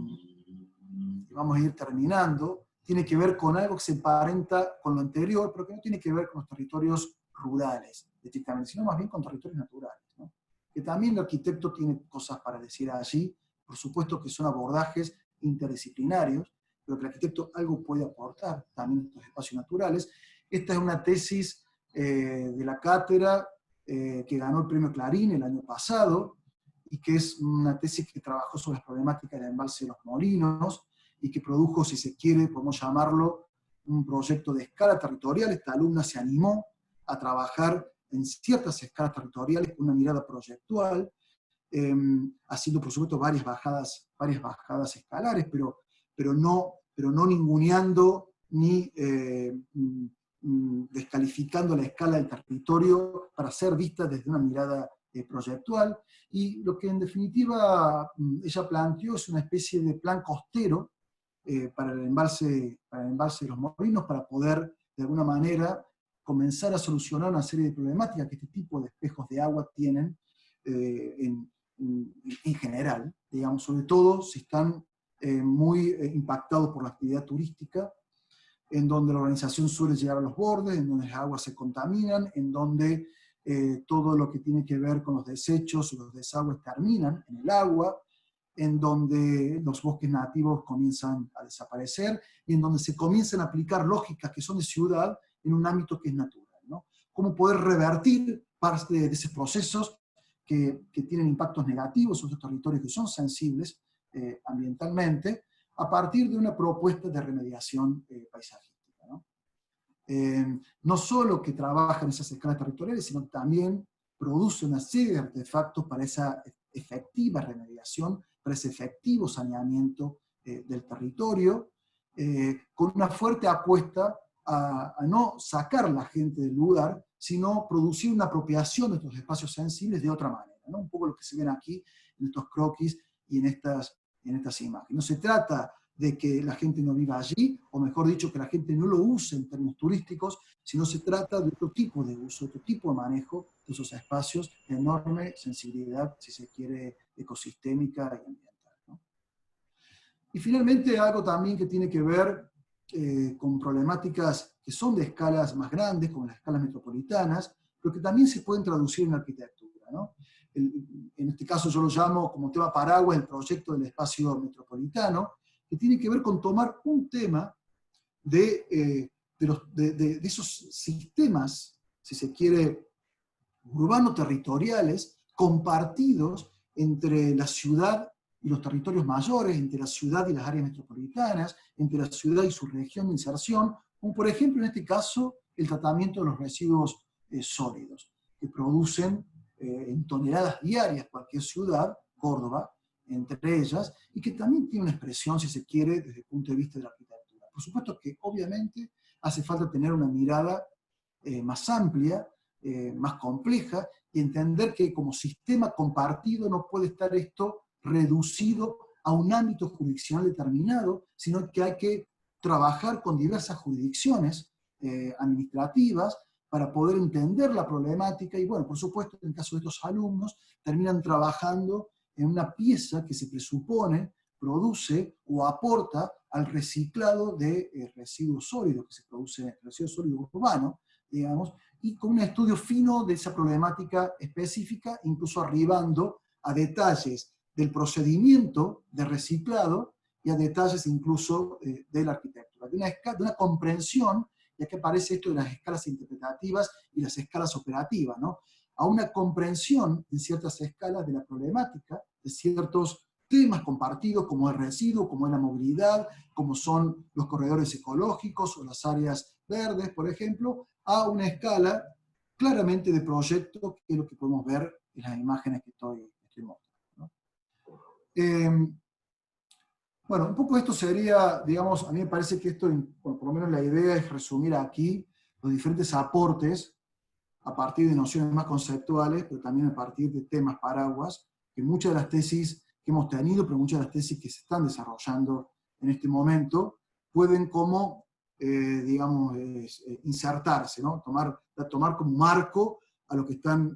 vamos a ir terminando, tiene que ver con algo que se emparenta con lo anterior, pero que no tiene que ver con los territorios rurales, estrictamente, sino más bien con territorios naturales, ¿no? Que también el arquitecto tiene cosas para decir allí, por supuesto que son abordajes interdisciplinarios, pero que el arquitecto algo puede aportar también en estos espacios naturales. Esta es una tesis de la cátedra que ganó el premio Clarín el año pasado, y que es una tesis que trabajó sobre las problemáticas del embalse de los Molinos, y que produjo, si se quiere, podemos llamarlo, un proyecto de escala territorial. Esta alumna se animó a trabajar en ciertas escalas territoriales con una mirada proyectual, haciendo, por supuesto, varias bajadas escalares, pero no ninguneando ni descalificando la escala del territorio para ser vista desde una mirada proyectual. Y lo que en definitiva ella planteó es una especie de plan costero para el embalse de los Molinos, para poder, de alguna manera, comenzar a solucionar una serie de problemáticas que este tipo de espejos de agua tienen en general, digamos, sobre todo si están muy impactados por la actividad turística, en donde la organización suele llegar a los bordes, en donde las aguas se contaminan, en donde todo lo que tiene que ver con los desechos o los desagües terminan en el agua, en donde los bosques nativos comienzan a desaparecer, y en donde se comienzan a aplicar lógicas que son de ciudad en un ámbito que es natural, ¿no? Cómo poder revertir parte de esos procesos que tienen impactos negativos en esos territorios que son sensibles ambientalmente, a partir de una propuesta de remediación paisajística, ¿no? No solo que trabaja en esas escalas territoriales, sino también produce una serie de artefactos para esa efectiva remediación, para ese efectivo saneamiento del territorio, con una fuerte apuesta a no sacar a la gente del lugar, sino producir una apropiación de estos espacios sensibles de otra manera, ¿no? Un poco lo que se ven aquí en estos croquis y en estas imágenes. No se trata de que la gente no viva allí, o mejor dicho, que la gente no lo use en términos turísticos, sino se trata de otro tipo de uso, otro tipo de manejo de esos espacios de enorme sensibilidad, si se quiere, ecosistémica y ambiental, ¿no? Y finalmente algo también que tiene que ver con problemáticas que son de escalas más grandes, como las escalas metropolitanas, pero que también se pueden traducir en arquitectura, ¿no? En este caso yo lo llamo como tema paraguas el proyecto del espacio metropolitano, que tiene que ver con tomar un tema de esos sistemas, si se quiere, urbano-territoriales, compartidos entre la ciudad y los territorios mayores, entre la ciudad y las áreas metropolitanas, entre la ciudad y su región de inserción, como por ejemplo en este caso el tratamiento de los residuos sólidos, que producen en toneladas diarias cualquier ciudad, Córdoba, entre ellas, y que también tiene una expresión, si se quiere, desde el punto de vista de la arquitectura. Por supuesto que obviamente hace falta tener una mirada más amplia, más compleja, y entender que como sistema compartido no puede estar esto reducido a un ámbito jurisdiccional determinado, sino que hay que trabajar con diversas jurisdicciones administrativas para poder entender la problemática, y bueno, por supuesto, en el caso de estos alumnos, terminan trabajando en una pieza que se presupone produce o aporta al reciclado de residuos sólidos, que se produce residuo sólido urbano, digamos, y con un estudio fino de esa problemática específica, incluso arribando a detalles del procedimiento de reciclado y a detalles incluso de la arquitectura, de una comprensión, ya que aparece esto de las escalas interpretativas y las escalas operativas, ¿no? a una comprensión en ciertas escalas de la problemática, de ciertos temas compartidos como el residuo, como es la movilidad, como son los corredores ecológicos o las áreas verdes, por ejemplo, a una escala claramente de proyecto, que es lo que podemos ver en las imágenes que estoy mostrando, ¿no? Bueno, un poco esto sería, digamos, a mí me parece que esto, por lo menos la idea es resumir aquí los diferentes aportes a partir de nociones más conceptuales, pero también a partir de temas paraguas, que muchas de las tesis que hemos tenido, pero muchas de las tesis que se están desarrollando en este momento, pueden como, digamos, insertarse, ¿no? Tomar como marco a lo que están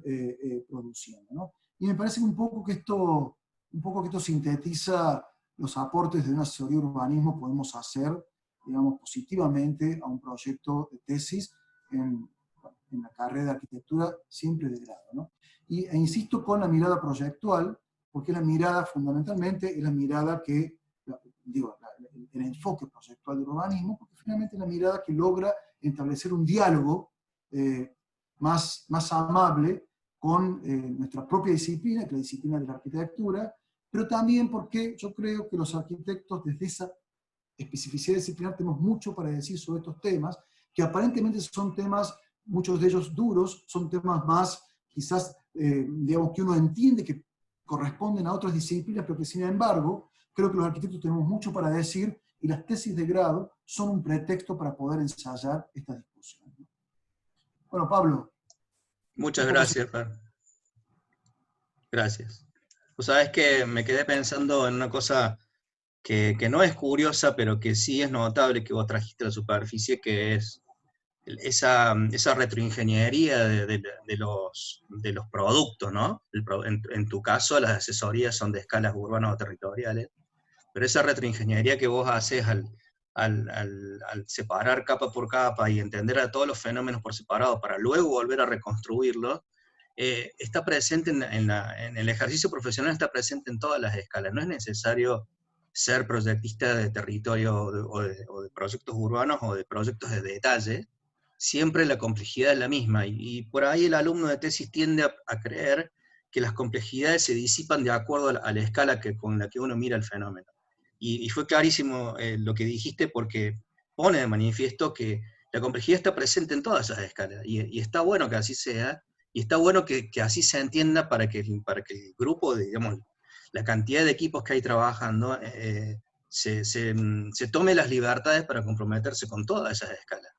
produciendo, ¿no? Y me parece un poco que esto sintetiza los aportes de una asesoría de urbanismo podemos hacer, digamos, positivamente a un proyecto de tesis en la carrera de arquitectura, siempre de grado, ¿no? E insisto con la mirada proyectual, porque la mirada fundamentalmente es la mirada que, digo, el enfoque proyectual del urbanismo, porque finalmente es la mirada que logra establecer un diálogo más amable con nuestra propia disciplina, que es la disciplina de la arquitectura, pero también porque yo creo que los arquitectos desde esa especificidad disciplinar tenemos mucho para decir sobre estos temas, que aparentemente son temas, muchos de ellos duros, son temas más, quizás, digamos, que uno entiende que corresponden a otras disciplinas, pero que sin embargo, creo que los arquitectos tenemos mucho para decir, y las tesis de grado son un pretexto para poder ensayar esta discusión. Bueno, Pablo. Muchas gracias, Per. Gracias. Pues sabes que me quedé pensando en una cosa que no es curiosa, pero que sí es notable que vos trajiste a la superficie, que es esa retroingeniería de los productos, ¿no? En tu caso, las asesorías son de escalas urbanas o territoriales, pero esa retroingeniería que vos haces al separar capa por capa y entender a todos los fenómenos por separado para luego volver a reconstruirlos, está presente en el ejercicio profesional, está presente en todas las escalas. No es necesario ser proyectista de territorio o de proyectos urbanos o de proyectos de detalle. Siempre la complejidad es la misma, y por ahí el alumno de tesis tiende a creer que las complejidades se disipan de acuerdo a la escala con la que uno mira el fenómeno. Y fue clarísimo lo que dijiste, porque pone de manifiesto que la complejidad está presente en todas esas escalas, y está bueno que así sea, y está bueno que así se entienda para que el grupo, digamos, la cantidad de equipos que hay trabajando, se tome las libertades para comprometerse con todas esas escalas.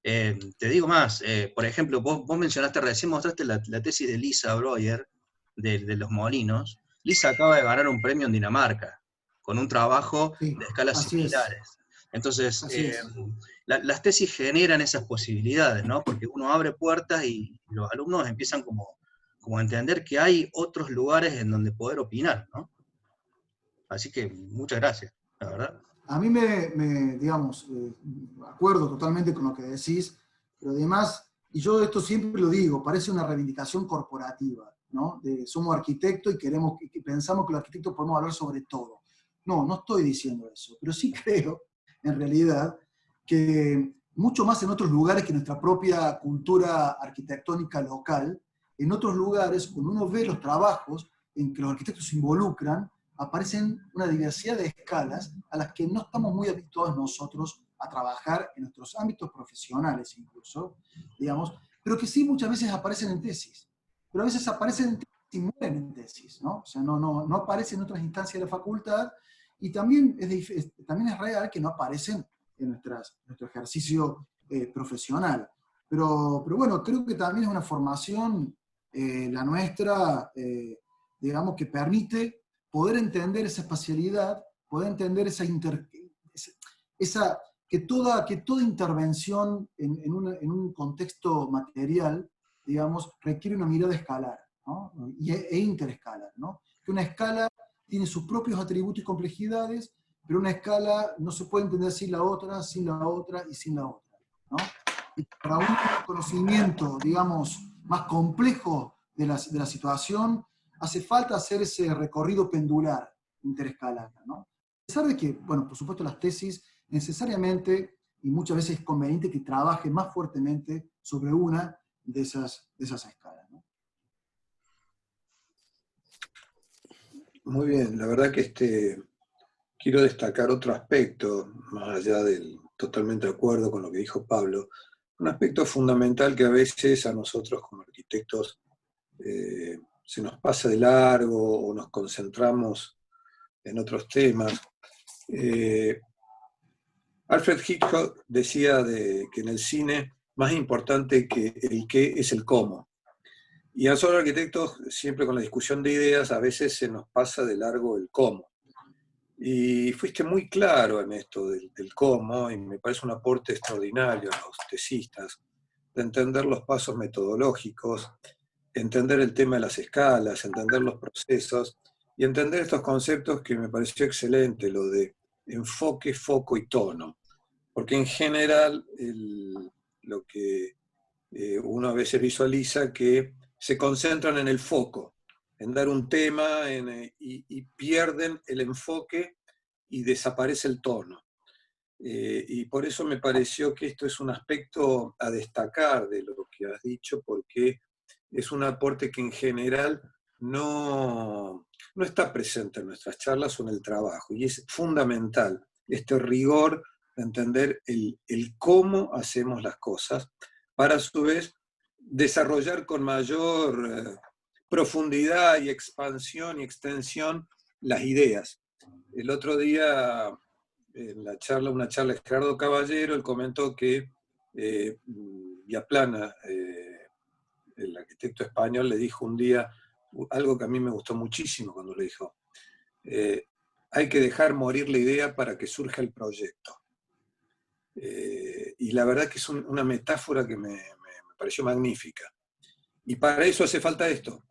Te digo más, por ejemplo, vos mencionaste recién, mostraste la tesis de Lisa Breuer de los molinos. Lisa acaba de ganar un premio en Dinamarca, con un trabajo Sí, de escalas así es. similares. Entonces, Así es. las tesis generan esas posibilidades, ¿no? Porque uno abre puertas y los alumnos empiezan como a entender que hay otros lugares en donde poder opinar, ¿no? Así que muchas gracias, la verdad. A mí digamos, acuerdo totalmente con lo que decís, pero además, y yo esto siempre lo digo, parece una reivindicación corporativa, ¿no? Somos arquitectos y pensamos que los arquitectos podemos hablar sobre todo. No estoy diciendo eso, pero sí creo, en realidad, que mucho más en otros lugares que nuestra propia cultura arquitectónica local, en otros lugares, cuando uno ve los trabajos en que los arquitectos se involucran, aparecen una diversidad de escalas a las que no estamos muy habituados nosotros a trabajar en nuestros ámbitos profesionales incluso, digamos, pero que sí muchas veces aparecen en tesis. Pero a veces aparecen en tesis y mueren en tesis, ¿no? O sea, no aparecen en otras instancias de la facultad, y también también es real que no aparecen en nuestro ejercicio profesional. Pero bueno, creo que también es una formación, la nuestra, digamos, que permite poder entender esa espacialidad, poder entender que toda intervención en un contexto material, digamos, requiere una mirada escalar, ¿no? e interescalar, ¿no? Que una escala tiene sus propios atributos y complejidades, pero una escala no se puede entender sin la otra, sin la otra y sin la otra, ¿no? Y para un conocimiento, digamos, más complejo de la situación, hace falta hacer ese recorrido pendular interescalar, ¿no? A pesar de que, bueno, por supuesto las tesis necesariamente, y muchas veces es conveniente que trabaje más fuertemente sobre una de esas escalas, ¿no? Muy bien, la verdad que quiero destacar otro aspecto, más allá del totalmente de acuerdo con lo que dijo Pablo, un aspecto fundamental que a veces a nosotros como arquitectos se nos pasa de largo o nos concentramos en otros temas. Alfred Hitchcock decía que en el cine más importante que el qué es el cómo. Y a nosotros arquitectos, siempre con la discusión de ideas, a veces se nos pasa de largo el cómo. Y fuiste muy claro en esto del cómo, y me parece un aporte extraordinario a los tesistas, de entender los pasos metodológicos, entender el tema de las escalas, entender los procesos, y entender estos conceptos que me pareció excelente, lo de enfoque, foco y tono. Porque en general lo que uno a veces visualiza que se concentran en el foco, en dar un tema y pierden el enfoque y desaparece el tono. Y por eso me pareció que esto es un aspecto a destacar de lo que has dicho, porque es un aporte que en general no está presente en nuestras charlas o en el trabajo, y es fundamental este rigor de entender el cómo hacemos las cosas, para a su vez desarrollar con mayor profundidad y expansión y extensión las ideas. El otro día, en una charla de Gerardo Caballero, él comentó que Viaplana, el arquitecto español, le dijo un día algo que a mí me gustó muchísimo cuando le dijo: hay que dejar morir la idea para que surja el proyecto. Y la verdad que es una metáfora que me pareció magnífica. Y para eso hace falta esto.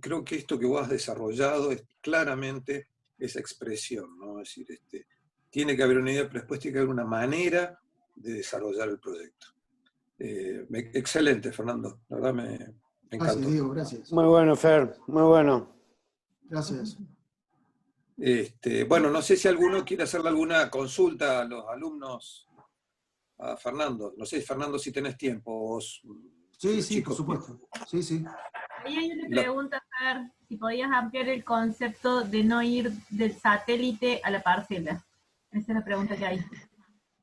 Creo que esto que vos has desarrollado es claramente esa expresión, ¿no? Es decir, tiene que haber una idea, pero después tiene que haber una manera de desarrollar el proyecto. Excelente, Fernando. La verdad me encantó. Gracias, Diego, gracias. Muy bueno, Fer, muy bueno. Gracias. Bueno, no sé si alguno quiere hacerle alguna consulta a los alumnos, a Fernando. No sé, Fernando, si tenés tiempo. Vos, sí, sí, por supuesto. Sí, sí. Ahí hay una pregunta, Fer, si podías ampliar el concepto de no ir del satélite a la parcela. Esa es la pregunta que hay.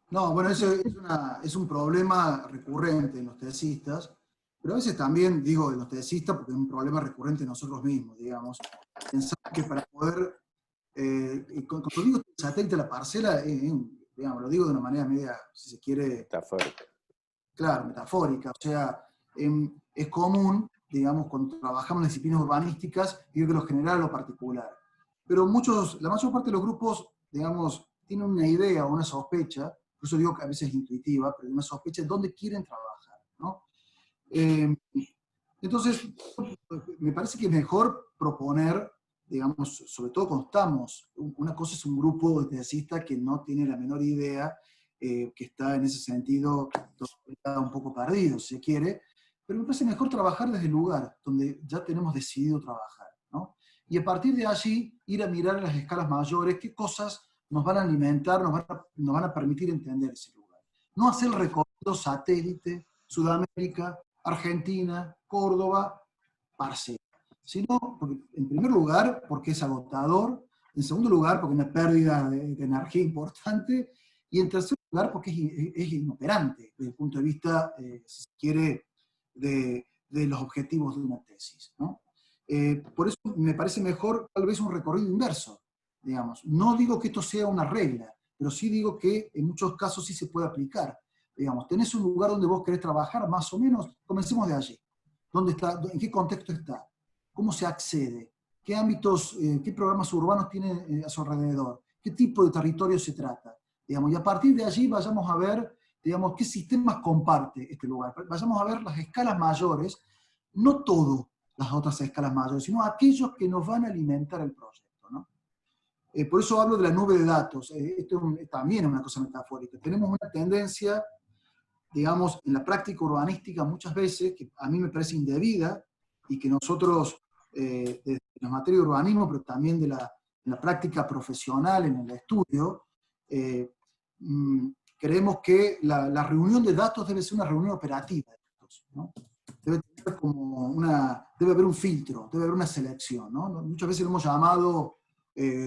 No, bueno, eso es un problema recurrente en los tesistas, pero a veces también, digo, en los tesistas, porque es un problema recurrente en nosotros mismos, digamos. Pensar que para poder, cuando digo satélite a la parcela, digamos, lo digo de una manera media, si se quiere... Metafórica. Claro, metafórica. O sea, es común, digamos, cuando trabajamos en disciplinas urbanísticas, digo que lo general o lo particular. Pero la mayor parte de los grupos, digamos, tienen una idea o una sospecha, por eso digo que a veces es intuitiva, pero una sospecha de dónde quieren trabajar, ¿no? Entonces, me parece que es mejor proponer, digamos, sobre todo cuando estamos, una cosa es un grupo de tesistas que no tiene la menor idea, que está en ese sentido un poco perdido, si se quiere, pero me parece mejor trabajar desde el lugar donde ya tenemos decidido trabajar, ¿no? Y a partir de allí ir a mirar a las escalas mayores qué cosas nos van a alimentar, nos van a permitir entender ese lugar. No hacer el recorrido satélite, Sudamérica, Argentina, Córdoba, parcela. Sino, en primer lugar, porque es agotador, en segundo lugar, porque es una pérdida de energía importante, y en tercer lugar, porque es inoperante desde el punto de vista, si se quiere, de los objetivos de una tesis, ¿no? Por eso me parece mejor tal vez un recorrido inverso, digamos. No digo que esto sea una regla, pero sí digo que en muchos casos sí se puede aplicar. Digamos, tenés un lugar donde vos querés trabajar, más o menos, comencemos de allí. ¿Dónde está? ¿En qué contexto está? ¿Cómo se accede? ¿Qué ámbitos, qué programas urbanos tiene a su alrededor? ¿Qué tipo de territorio se trata? Digamos, y a partir de allí vayamos a ver, digamos, qué sistemas comparte este lugar. Vayamos a ver las escalas mayores, no todas las otras escalas mayores, sino aquellos que nos van a alimentar el proyecto, ¿no? Por eso hablo de la nube de datos. Esto también es una cosa metafórica. Tenemos una tendencia, digamos, en la práctica urbanística muchas veces, que a mí me parece indebida, y que nosotros, desde la materia de urbanismo, pero también en la práctica profesional, en el estudio, creemos que la reunión de datos debe ser una reunión operativa, ¿no? Debe haber un filtro, debe haber una selección, ¿no? Muchas veces lo hemos llamado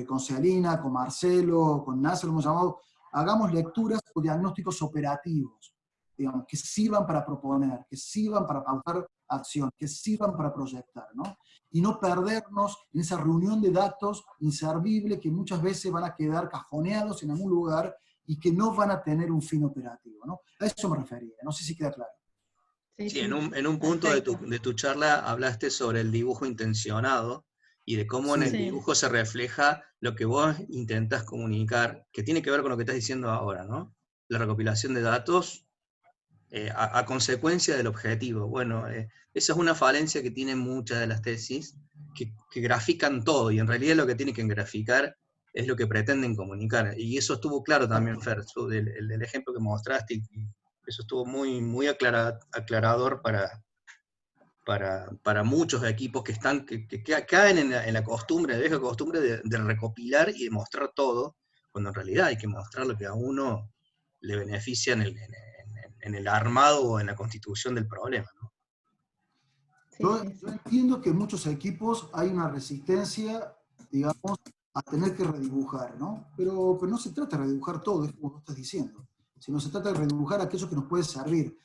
con Celina, con Marcelo, con Nasser, lo hemos llamado, hagamos lecturas o diagnósticos operativos, digamos, que sirvan para proponer, que sirvan para pautar acción, que sirvan para proyectar, ¿no? Y no perdernos en esa reunión de datos inservible que muchas veces van a quedar cajoneados en algún lugar y que no van a tener un fin operativo, ¿no? A eso me refería, no sé si queda claro. Sí, en un punto de tu charla hablaste sobre el dibujo intencionado y de cómo en el dibujo se refleja lo que vos intentás comunicar, que tiene que ver con lo que estás diciendo ahora, ¿no? La recopilación de datos a consecuencia del objetivo. Bueno, esa es una falencia que tienen muchas de las tesis, que grafican todo, y en realidad lo que tienen que graficar es lo que pretenden comunicar. Y eso estuvo claro también, Fer, el ejemplo que mostraste, y eso estuvo muy, muy aclarador para muchos equipos que caen en la costumbre, la vieja costumbre de recopilar y de mostrar todo, cuando en realidad hay que mostrar lo que a uno le beneficia en el armado o en la constitución del problema, ¿no? Yo entiendo que en muchos equipos hay una resistencia, digamos, a tener que redibujar, ¿no? Pero no se trata de redibujar todo, es como vos estás diciendo, sino se trata de redibujar aquello que nos puede servir.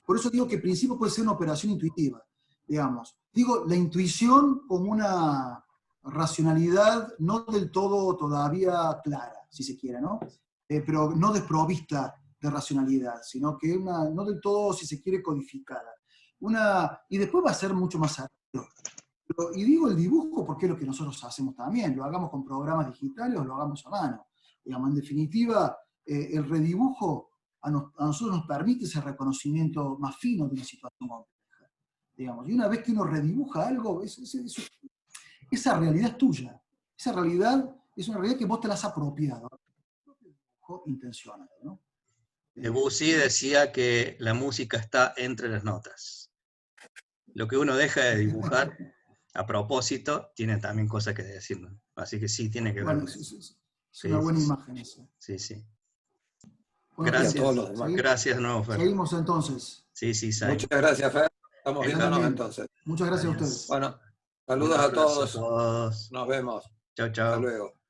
Por eso digo que en principio puede ser una operación intuitiva, digamos. Digo, la intuición como una racionalidad no del todo todavía clara, si se quiere, ¿no? Pero no desprovista de racionalidad, sino que no del todo, si se quiere, codificada. Y después va a ser mucho más arriba. Y digo el dibujo porque es lo que nosotros hacemos también, lo hagamos con programas digitales o lo hagamos a mano. Digamos, en definitiva, el redibujo a nosotros nos permite ese reconocimiento más fino de una situación compleja. Digamos. Y una vez que uno redibuja algo, esa realidad es tuya. Esa realidad es una realidad que vos te la has apropiado. Intencional, ¿no? Debussy decía que la música está entre las notas. Lo que uno deja de dibujar a propósito tiene también cosas que decir, ¿no? Así que sí, tiene que ver. Bueno, es una buena imagen esa. Sí, sí. Bueno, gracias. A todos los demás. Gracias, no, Fer. Seguimos entonces. Sí, sí, Muchas gracias, Fer. Estamos viéndonos entonces. Muchas gracias a ustedes. Bueno, saludos a todos. A todos. Nos vemos. Chao, chao. Hasta luego.